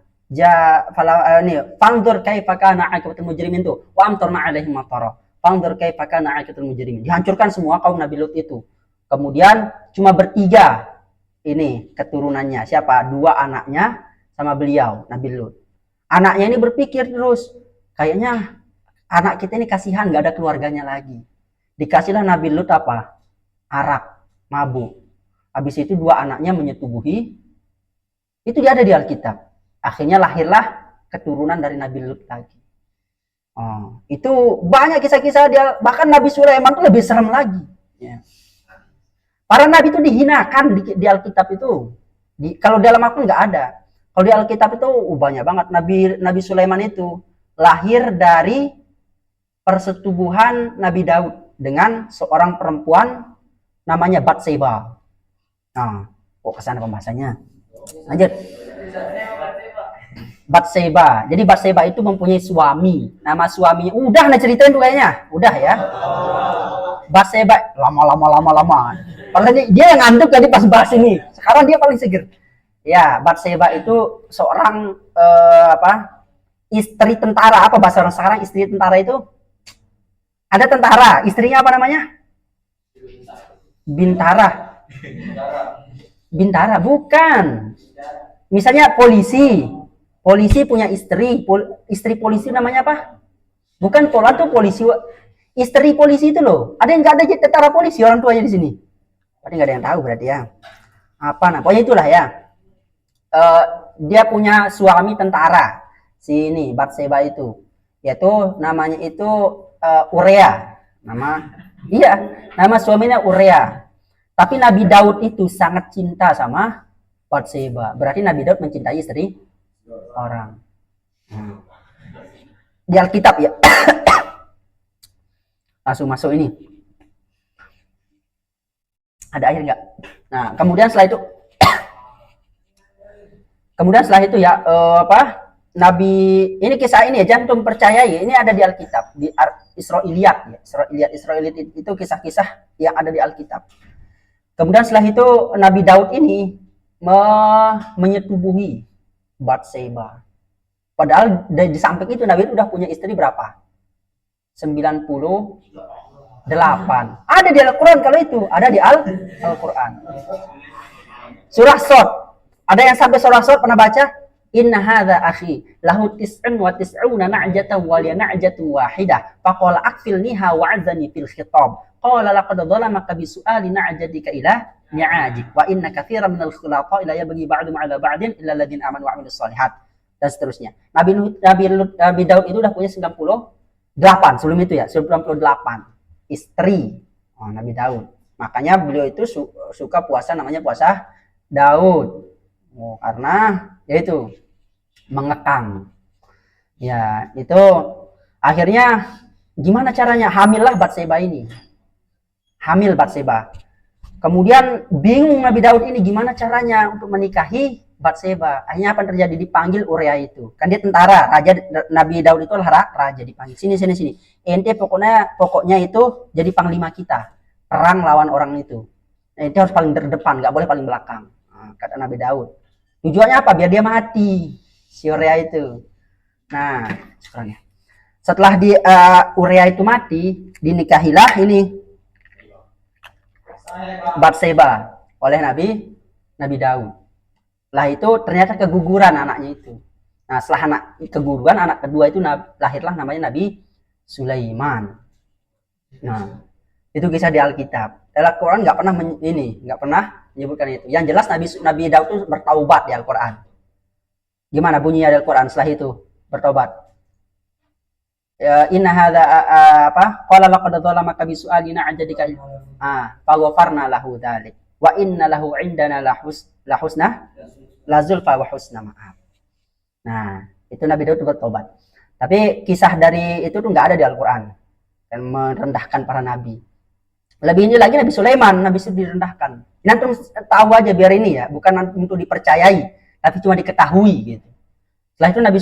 fanzur kaifa kana 'aqibatul mujrimin tuh. Wa amtarna 'alaihim matara. Fanzur kaifa kana 'aqibatul mujrimin. Dihancurkan semua kaum Nabi Lut itu. Kemudian cuma bertiga ini keturunannya. Siapa? 2 anaknya sama beliau, Nabi Lut. Anaknya ini berpikir terus, kayaknya anak kita ini kasihan, nggak ada keluarganya lagi. Dikasihlah Nabi Lut apa? Arak, mabuk. Habis itu 2 anaknya menyetubuhi. Itu dia ada di Alkitab. Akhirnya lahirlah keturunan dari Nabi Lut lagi. Itu banyak kisah-kisah dia. Bahkan Nabi Sulaiman itu lebih serem lagi. Ya. Para nabi itu dihinakan di Alkitab itu. Kalau dalam Al-Quran nggak ada. Kalau di Alkitab itu banyak banget. Nabi Sulaiman itu lahir dari persetubuhan Nabi Daud dengan seorang perempuan namanya Batseba. Kok kesana pembahasannya? Lanjut. Batseba. Jadi Batseba itu mempunyai suami. Nama suaminya udah ceritain tuh kayaknya. Udah ya. Batseba lama. Padahal dia yang ngantuk tadi pas bahas ini. Sekarang dia paling seger. Ya, Batseba itu seorang istri tentara, apa bahasa orang sekarang istri tentara itu? Ada tentara, istrinya apa namanya? Bintara. Bintara, bukan. Misalnya polisi. Polisi punya istri. Istri polisi namanya apa? Bukan pola tuh polisi. Istri polisi itu loh. Ada yang nggak ada tentara polisi orang tuanya di sini? Berarti nggak ada yang tahu berarti ya. Apa nah? Pokoknya itulah ya. Dia punya suami tentara. Si ini Batseba itu. Yaitu namanya itu Urea. Nama suaminya Urea. Tapi Nabi Daud itu sangat cinta sama Batseba. Berarti Nabi Daud mencintai istri orang. Di Alkitab ya. Langsung masuk ini. Ada air nggak? Nah, kemudian setelah itu ya Nabi ini kisah ini ya, jangan percayai, ini ada di Alkitab, di Israiliyat ya. Israiliyat itu kisah-kisah yang ada di Alkitab. Kemudian setelah itu Nabi Daud ini menyetubuhi Batseba. Padahal di samping itu Nabi udah punya istri berapa? 98. Ada di Al-Quran kalau itu, ada di Al-Quran. Surah Shad. Ada yang sampai surah Shad pernah baca? Inna hadza akhi lahu 99 na'jatan wa li na'jatun wahidah faqala akfilniha wa'azani fil khitab qala laqad dhalamaka bi su'ali na'jatika ila ni'ajik wa inna katsiran minal khulafa ila yabghi ba'du ma'ala ba'din illa alladziina amanu wa 'amilus shalihat dan seterusnya. Nabi Daud itu udah punya 98 sebelum itu ya, 98 istri. Nabi Daud. Makanya beliau itu suka puasa namanya puasa Daud. Karena yaitu mengekang. Ya, itu akhirnya gimana caranya? Hamillah Batseba ini. Hamil Batseba. Kemudian bingung Nabi Daud ini gimana caranya untuk menikahi Batseba. Akhirnya apa yang terjadi? Dipanggil Urea itu. Kan dia tentara, raja. Nabi Daud itu adalah raja, dipanggil. Sini. Ente pokoknya itu jadi panglima kita. Perang lawan orang itu. Nah, itu harus paling terdepan, nggak boleh paling belakang. Kata Nabi Daud. Tujuannya apa? Biar dia mati. Si Urea itu. Nah, setelah Urea itu mati, dinikahilah ini Batseba oleh Nabi Daud. Lah itu ternyata keguguran anaknya itu. Nah, setelah anak keguguran, anak kedua itu lahirlah namanya Nabi Sulaiman. Nah, itu kisah di Alkitab. Dalam Al-Quran nggak pernah menyebutkan itu. Yang jelas Nabi Daud itu bertaubat di Al-Quran. Gimana bunyinya di Al-Quran setelah itu bertobat? Inna hadza qala laqad dhalamaka bi su'alina ajadika fa ghafarna lahu dzalik wa inna lahu indana lahusna lazulfa wa husna ma'ab. Nah, itu Nabi Daud bertobat. Tapi kisah dari itu tuh nggak ada di Al-Quran dan merendahkan para nabi. Lebih ini lagi Nabi Sulaiman direndahkan. Nanti tahu aja biar ini ya, bukan untuk dipercayai, tapi cuma diketahui gitu. Setelah itu Nabi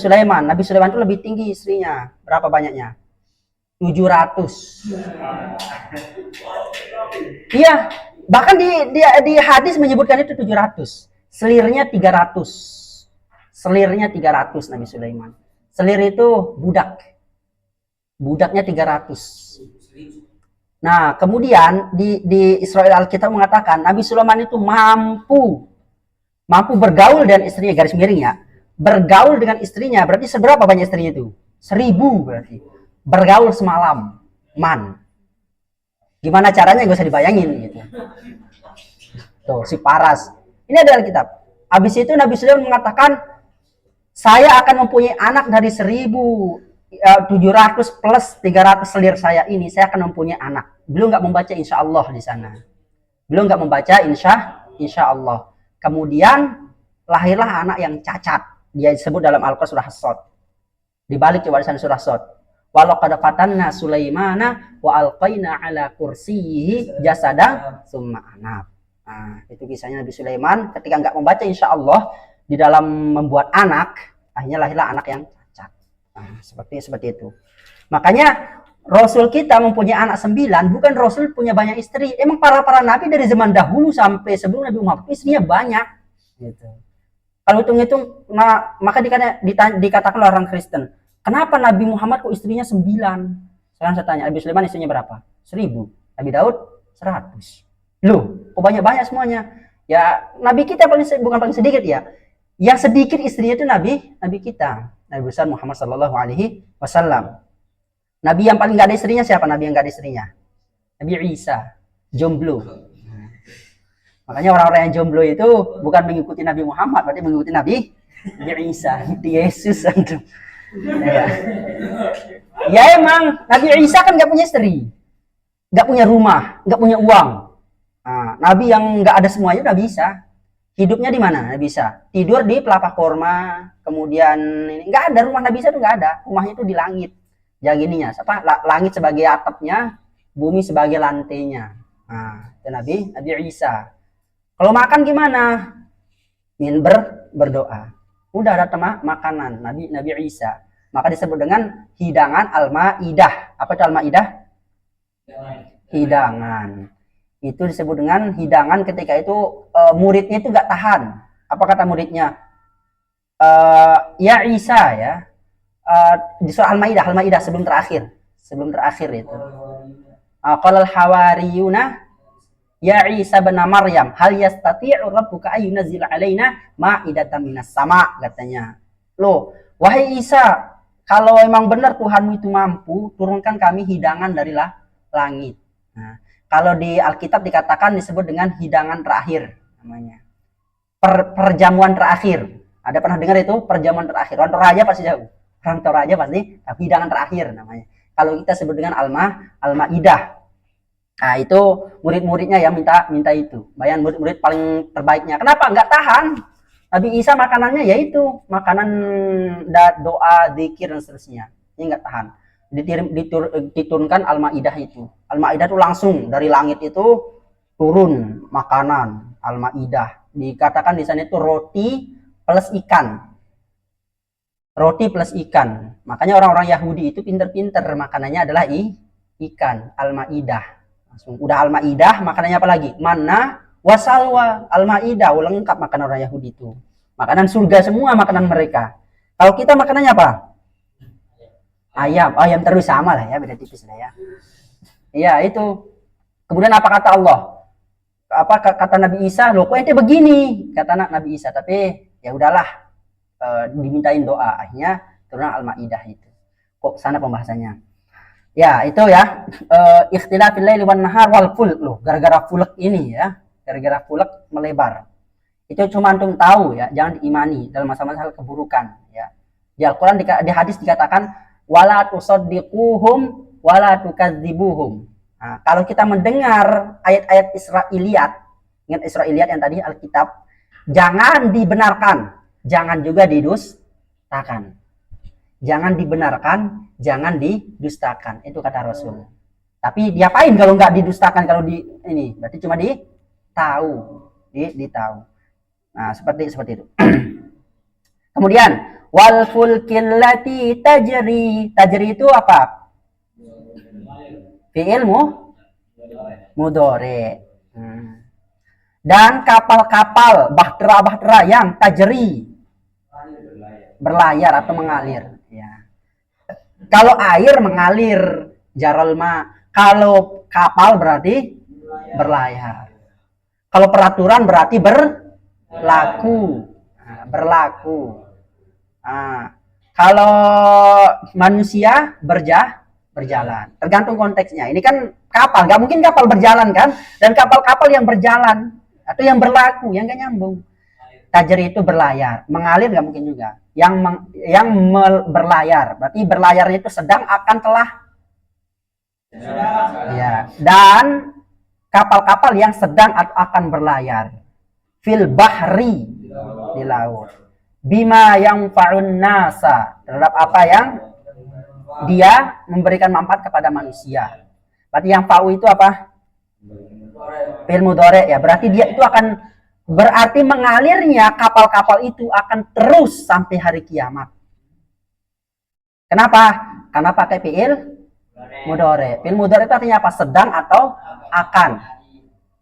Sulaiman itu lebih tinggi istrinya. Berapa banyaknya? 700. Iya, bahkan di hadis menyebutkan itu 700. Selirnya 300. Selirnya 300 Nabi Sulaiman. Selir itu budak. Budaknya 300. Nah, kemudian di Israel Alkitab mengatakan Nabi Sulaiman itu mampu bergaul dengan istrinya, garis miring ya. Bergaul dengan istrinya, berarti seberapa banyak istrinya itu? 1000 berarti. Bergaul semalam, Gimana caranya gak usah dibayangin gitu. Tuh, si Paras. Ini ada Alkitab. Habis itu Nabi Sulaiman mengatakan, saya akan mempunyai anak dari 700 plus 300 selir saya ini, saya akan mempunyai anak. Beliau nggak membaca insya Allah di sana. Beliau nggak membaca insya Allah. Kemudian lahirlah anak yang cacat. Dia disebut dalam Al-Quran surah Shad. Dibalik coba di sana surah Shad. Walau qad fatanna Sulaimana wa alqaina ala kursiyhi jasada summa anab. Nah, itu kisahnya Nabi Sulaiman ketika nggak membaca insya Allah di dalam membuat anak, akhirnya lahirlah anak yang cacat. Nah, seperti itu. Makanya Rasul kita mempunyai anak 9, bukan Rasul punya banyak istri. Emang para nabi dari zaman dahulu sampai sebelum Nabi Muhammad istrinya banyak. Gitu. Kalau hitung-hitung, maka dikatakan orang Kristen, Kenapa Nabi Muhammad kok istrinya 9? Sekarang saya tanya, Nabi Sulaiman istrinya berapa? 1000. Nabi Daud 100. Loh, kok banyak-banyak semuanya? Ya, Nabi kita bukan paling sedikit ya. Yang sedikit istrinya itu Nabi kita, Nabi besar Muhammad Sallallahu Alaihi Wasallam. Nabi yang paling gak ada istrinya siapa? Nabi yang gak ada istrinya? Nabi Isa, jomblo. Makanya orang-orang yang jomblo itu bukan mengikuti Nabi Muhammad, berarti mengikuti Nabi Isa, Yesus. Ya emang Nabi Isa kan gak punya istri, gak punya rumah, gak punya uang. Nah, Nabi yang gak ada semuanya udah bisa. Hidupnya di mana? Nabi Isa tidur di pelapa korma, kemudian ini nggak ada rumah Nabi Isa itu nggak ada, rumahnya itu di langit. Ya gininya, apa? Langit sebagai atapnya, bumi sebagai lantainya. Nah, itu Nabi Isa. Kalau makan gimana? Berdoa. Udah ada makanan Nabi Isa. Maka disebut dengan hidangan Al-Maidah. Apa itu Al-Maidah? Hidangan. Itu disebut dengan hidangan ketika itu muridnya itu gak tahan. Apa kata muridnya? Ya Isa ya. Di surah Al-Maidah sebelum terakhir itu. Qala al-hawariyuna ya Isa bin Maryam hal yastati'u rabbuka ayyunzila alaina ma'idatan minas sama, katanya. Loh, wahai Isa, kalau memang benar Tuhanmu itu mampu, turunkan kami hidangan dari langit. Nah, kalau di Alkitab dikatakan disebut dengan hidangan terakhir namanya. Perjamuan terakhir. Ada pernah dengar itu perjamuan terakhir? Orang Toraja pasti jauh. Orang Toraja pasti, tapi hidangan terakhir namanya. Kalau kita sebut dengan Al-Maidah. Nah, itu murid-muridnya yang minta itu. Bayang murid-murid paling terbaiknya. Kenapa? Enggak tahan. Nabi Isa makanannya yaitu makanan doa, zikir dan seterusnya. Ini enggak tahan. Diturunkan Al-Maidah itu. Al-Maidah itu langsung dari langit itu turun makanan Al-Maidah. Dikatakan di sana itu roti plus ikan. Roti plus ikan. Makanya orang-orang Yahudi itu pinter-pinter, makanannya adalah ikan. Al-Maidah. Langsung udah Al-Maidah, makanannya apa lagi? Manna wasalwa. Al-Maidah, lengkap makanan orang Yahudi itu. Makanan surga semua makanan mereka. Kalau kita makanannya apa? Ayam terus sama lah ya, beda tipis lah ya. Iya itu. Kemudian apa kata Allah? Apa kata Nabi Isa? Loh kok ente begini? Kata Nabi Isa. Tapi ya udahlah, dimintain doa. Akhirnya turun Al-Maidah itu. Kok sana pembahasannya? Ya itu ya. Ikhtilafil laili wan nahar wal fulk. Loh gara-gara fulk ini ya. Gara-gara fulk melebar. Itu cuma antum tahu ya, jangan diimani dalam masalah-masalah keburukan ya. Di Al-Qur'an di hadis dikatakan wala tusaddiquhum wala tukadzibuhum. Nah, kalau kita mendengar ayat-ayat Israiliyat, ingat Israiliyat yang tadi Alkitab, jangan dibenarkan, jangan juga didustakan. Jangan dibenarkan, jangan didustakan. Itu kata Rasul. Tapi diapain kalau nggak didustakan, kalau ini berarti cuma ditahu. Nah, seperti itu. Kemudian wal fulkil lati tajri itu apa? Fi'il mudhari. Dan kapal-kapal bahtera yang tajri berlayar atau mengalir ya. Kalau air mengalir, jaral ma. Kalau kapal berarti berlayar. Kalau peraturan berarti berlaku. Kalau manusia berjalan. Tergantung konteksnya. Ini kan kapal, nggak mungkin kapal berjalan kan? Dan kapal-kapal yang berjalan atau yang berlaku, yang nggak nyambung. Tajri itu berlayar, mengalir nggak mungkin juga. Yang berlayar, berarti berlayarnya itu sedang akan telah. Ya. Dan kapal-kapal yang sedang atau akan berlayar. Fil bahri, di laut. Bima yang fa'un nasa, terhadap apa yang dia memberikan manfaat kepada manusia. Berarti yang fa'u itu apa? Fi'il mudhari ya, berarti dia itu akan, berarti mengalirnya kapal-kapal itu akan terus sampai hari kiamat. Kenapa? Karena pakai fi'il mudhari. Fi'il mudhari itu artinya apa? Sedang atau akan.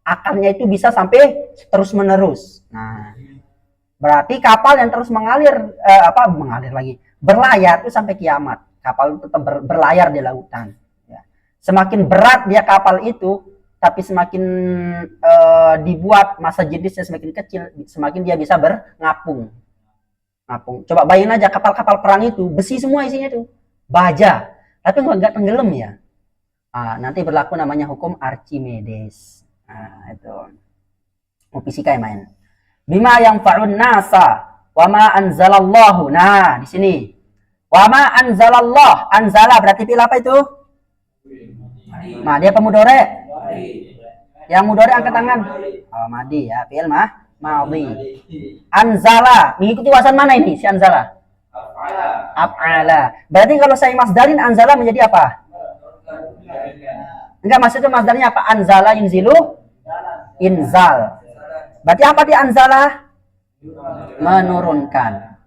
Akannya itu bisa sampai terus menerus. Nah, berarti kapal yang terus mengalir berlayar itu sampai kiamat. Kapal tetap berlayar di lautan. Ya. Semakin berat dia kapal itu, tapi semakin dibuat masa jenisnya semakin kecil, semakin dia bisa ngapung. Coba bayangin aja kapal-kapal perang itu besi semua isinya tuh, baja, tapi nggak tenggelam ya. Nanti berlaku namanya hukum Archimedes. Itu fisika yang main. Bima yang fa'un nasa, wama anzalallahu. Nah di sini. Wama anzalallah, anzala berarti fi'il apa itu? Madi apa mudore? Yang mudore angkat tangan. Madi ya, fi'il madi. Anzala, mengikuti wasan mana ini si anzala? Af'ala. Berarti kalau saya masdarin anzala menjadi apa? Enggak, maksudnya masdarnya apa? Anzala yunzilu inzal. Berarti apa di anzala? Menurunkan.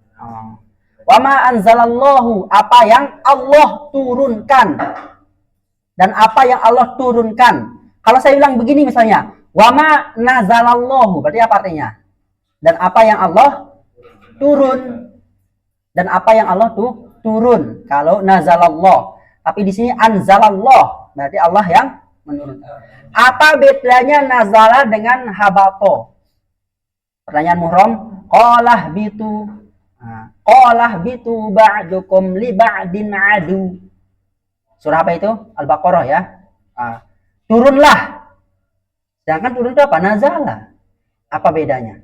Wama anzalallahu, apa yang Allah turunkan. Dan apa yang Allah turunkan. Kalau saya bilang begini misalnya, wama nazalallahu, berarti apa artinya? Dan apa yang Allah turun. Dan apa yang Allah turun. Kalau nazalallah. Tapi di sini anzalallah, berarti Allah yang menurunkan. Apa bedanya nazala dengan habato? Pertanyaan muhram, qalah bitu. Qalah bitu ba'dukum li ba'din adu. Surah apa itu? Al-Baqarah ya. Turunlah. Sedangkan turun itu apa? Nazala. Apa bedanya?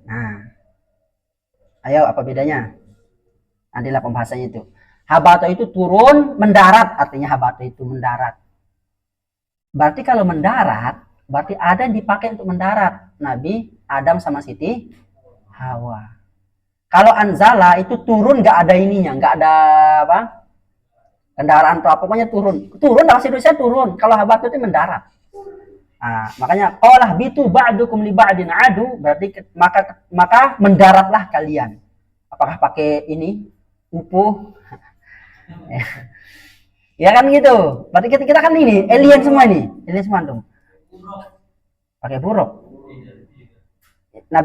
Ayo apa bedanya? Nantilah pembahasannya itu. Habato itu turun, mendarat. Artinya habato itu mendarat. Berarti kalau mendarat, berarti ada yang dipakai untuk mendarat. Nabi Adam sama Siti Hawa. Kalau anzala itu turun, nggak ada ininya, nggak ada apa? Kendaraan atau apa, pokoknya turun. Turun dalam Indonesia turun. Kalau habato itu mendarat. Makanya qalah bitu ba'dukum li ba'din adu, berarti maka mendaratlah kalian. Apakah pakai ini? Upuh? Ya kan gitu. Berarti kita kan ini alien semua nih. Alien semua dong. Pakai buruk.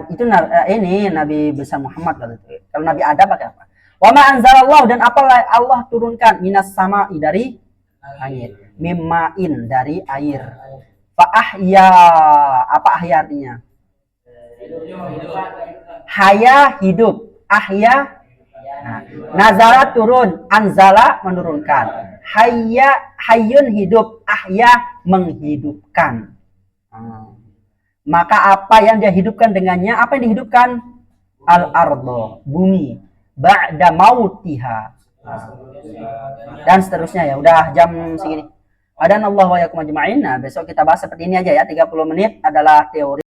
Itu ini Nabi besar Muhammad kalau Nabi Adam pakai apa? Wa ma anzalallahu, dan apa Allah turunkan minas sama'i dari langit, mimma'in dari air. Fa ahya, apa ahya artinya? Haya hidup, ahya. Nazala turun, anzala menurunkan. Hayyun hidup, ahya menghidupkan. Maka apa yang dia hidupkan dengannya? Apa yang dihidupkan? Al-ardo, bumi. Ba'da mautiha. Dan seterusnya ya. Udah jam segini. Adanallahu wa yakum ajma'in. Besok kita bahas seperti ini aja ya. 30 menit adalah teori.